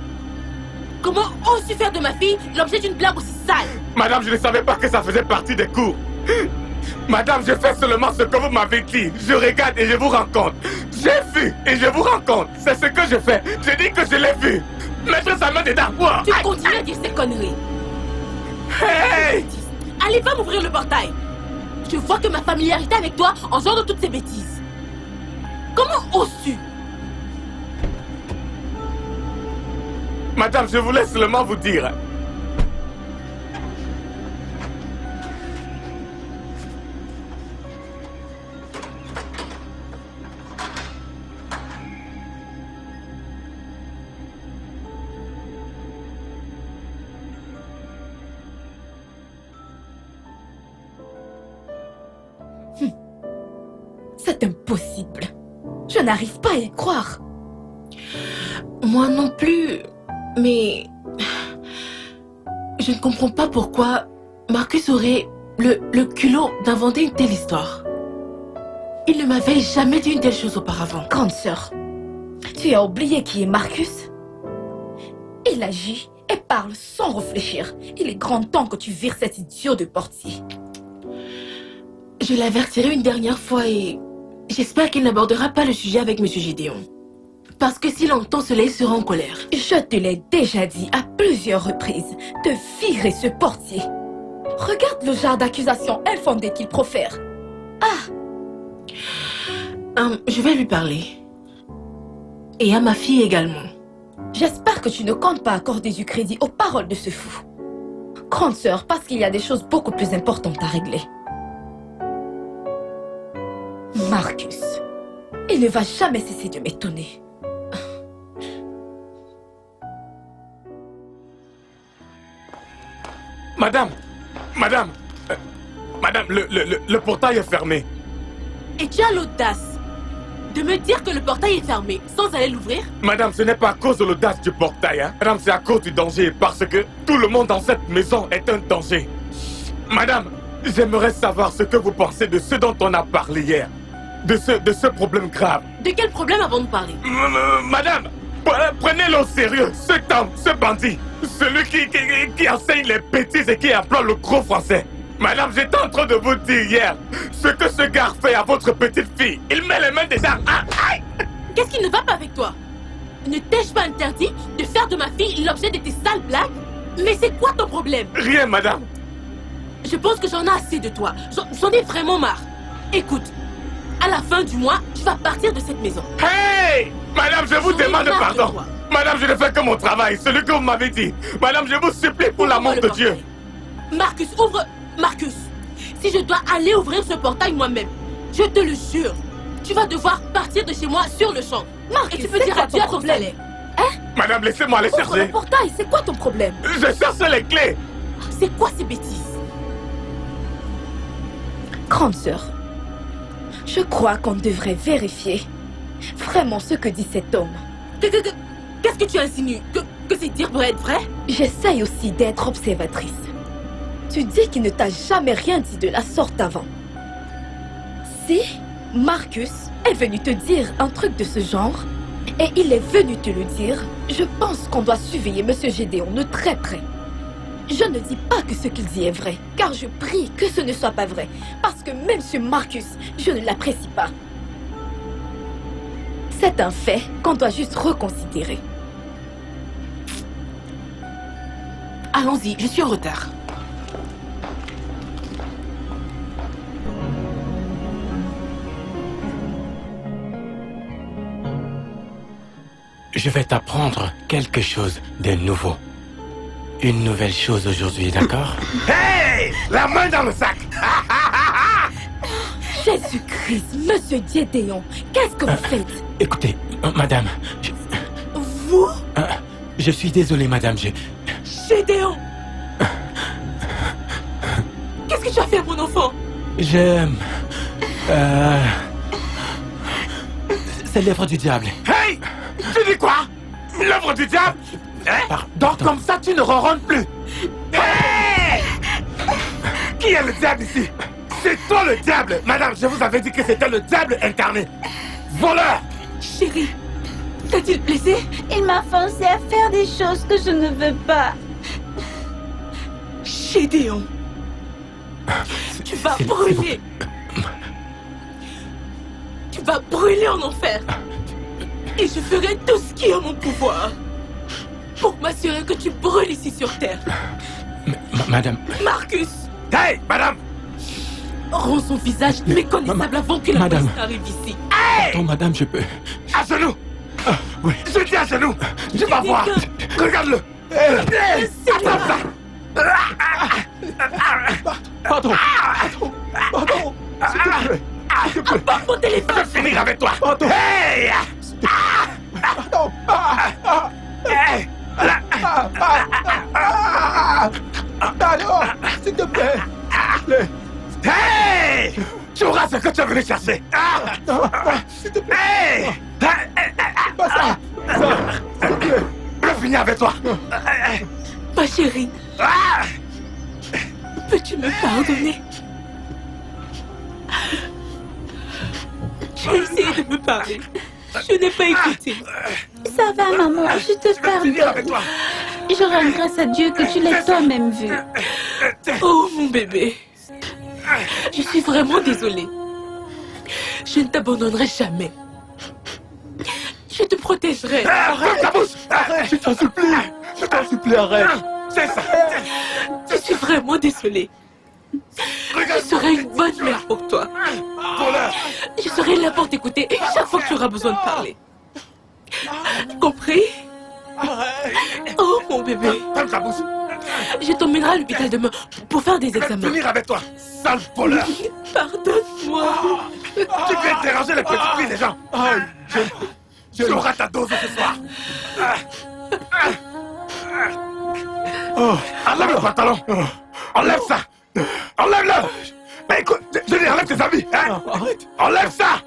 Comment oses-tu faire de ma fille l'objet d'une blague aussi sale? Madame, je ne savais pas que ça faisait partie des cours. Madame, je fais seulement ce que vous m'avez dit. Je regarde et je vous rencontre. J'ai vu et je vous rencontre. C'est ce que je fais. Je dis que je l'ai vu. Mettre sa main dedans. Wow. Tu continues à dire ces conneries. Hey! Allez, va m'ouvrir le portail. Je vois que ma familiarité avec toi engendre toutes ces bêtises. Comment oses-tu? Madame, je voulais seulement vous dire. C'est impossible. Je n'arrive pas à y croire. Moi non plus. Mais je ne comprends pas pourquoi Marcus aurait le culot d'inventer une telle histoire. Il ne m'avait jamais dit une telle chose auparavant. Grande sœur, tu as oublié qui est Marcus? Il agit et parle sans réfléchir. Il est grand temps que tu vires cet idiot de portier. Je l'avertirai une dernière fois et j'espère qu'il n'abordera pas le sujet avec M. Gédéon. Parce que s'il entend cela, il sera en colère. Je te l'ai déjà dit à plusieurs reprises de virer ce portier. Regarde le genre d'accusation infondée qu'il profère. Je vais lui parler. Et à ma fille également. J'espère que tu ne comptes pas accorder du crédit aux paroles de ce fou. Grande sœur, parce qu'il y a des choses beaucoup plus importantes à régler. Marcus, il ne va jamais cesser de m'étonner. Madame, le portail est fermé. Et tu as l'audace de me dire que le portail est fermé sans aller l'ouvrir? Madame, ce n'est pas à cause de l'audace du portail, hein. Madame, c'est à cause du danger, parce que tout le monde dans cette maison est un danger. Madame, j'aimerais savoir ce que vous pensez de ce dont on a parlé hier. De ce problème grave. De quel problème avons-nous parlé? Madame, prenez-le au sérieux, cet homme, ce bandit, celui qui enseigne les bêtises et qui emploie le gros français. Madame, j'étais en train de vous dire hier ce que ce gars fait à votre petite fille. Il met les mains dedans. Aïe! Qu'est-ce qui ne va pas avec toi? Ne t'ai-je pas interdit de faire de ma fille l'objet de tes sales blagues? Mais c'est quoi ton problème? Rien, madame. Je pense que j'en ai assez de toi. J'en ai vraiment marre. Écoute, à la fin du mois, tu vas partir de cette maison. Hey! Madame, je vous J'en ai demande marre de pardon. toi. Madame, je ne fais que mon travail, celui que vous m'avez dit. Madame, je vous supplie pour l'amour Ouvre de le Dieu. portail. Marcus, ouvre. Marcus, si je dois aller ouvrir ce portail moi-même, je te le jure, tu vas devoir partir de chez moi sur le champ. Marcus, Et tu peux c'est dire quoi adieu ton à ton problème? salaire. Madame, laissez-moi aller Ouvre le chercher. portail, c'est quoi ton problème? Je cherche les clés. C'est quoi ces bêtises? Grande sœur, je crois qu'on devrait vérifier vraiment ce que dit cet homme. Qu'est-ce que tu insinues? Que c'est dire pour être vrai? J'essaye aussi d'être observatrice. Tu dis qu'il ne t'a jamais rien dit de la sorte avant. Si Marcus est venu te dire un truc de ce genre, et il est venu te le dire, je pense qu'on doit surveiller Monsieur Gédéon de très près. Je ne dis pas que ce qu'il dit est vrai, car je prie que ce ne soit pas vrai, parce que même ce Marcus, je ne l'apprécie pas. C'est un fait qu'on doit juste reconsidérer. Allons-y, je suis en retard. Je vais t'apprendre quelque chose de nouveau. Une nouvelle chose aujourd'hui, d'accord? Hey! La main dans le sac. Jésus-Christ, Monsieur Gédéon, qu'est-ce que vous faites? Écoutez, madame, Vous? je suis désolé, madame, Gédéon! Qu'est-ce que tu as fait à mon enfant? C'est l'œuvre du diable. Hey! Tu dis quoi? L'œuvre du diable? Hein? Donc comme ça, tu ne ronronnes plus. Hey! Qui est le diable ici? C'est toi le diable. Madame, je vous avais dit que c'était le diable incarné. Voleur! Chérie, t'as-t-il blessé? Il m'a forcé à faire des choses que je ne veux pas. Gédéon, tu vas brûler. Tu vas brûler en enfer. Et je ferai tout ce qui est en mon pouvoir pour m'assurer que tu brûles ici sur terre. Madame, Marcus, Hey, madame! rends son visage méconnaissable avant que la Madame. police arrive ici. pardon, madame, je peux... À genoux! Oui. Je dis à genoux! Tu vas voir! Regarde-le! Hey! Attrape ça! Pardon. Pardon. S'il te plaît. S'il te plaît. Apporte mon téléphone. Je vais finir avec toi! Pardon. Hey! Pardon. Hey! Allô, s'il te plaît. S'il te plaît. Hey! Tu auras ce que tu es venu chercher! S'il te plaît. Hey! Pas ça. Ça. S'il te plaît. Je vais finir avec toi! Ma chérie, Ah! peux-tu me pardonner? Tu as essayé de me parler. Je n'ai pas écouté. Ça va, maman, je te Je vais finir avec pardonne. toi! Je rends grâce à Dieu que tu l'aies toi-même vu. Oh mon bébé, je suis vraiment désolée. Je ne t'abandonnerai jamais. Je te protégerai. Ferme ta bouche! Arrête, je t'en supplie. Je t'en supplie, arrête. C'est ça! Je suis vraiment désolée. Je Regarde! serai une bonne mère pour toi. Voleur! Je serai là pour t'écouter chaque fois que tu auras besoin de parler. Compris? Oh mon bébé, Ferme ta bouche! je t'emmènerai à l'hôpital demain pour faire des Je vais examens. finir avec toi! Sale voleur! Pardonne-moi. Tu viens déranger les petites filles des gens! Aïe, Tu auras ta dose ce soir! Oh. Enlève le pantalon! Enlève ça! Enlève-le! Mais écoute, je dis enlève tes habits! Hein? Arrête. Enlève ça!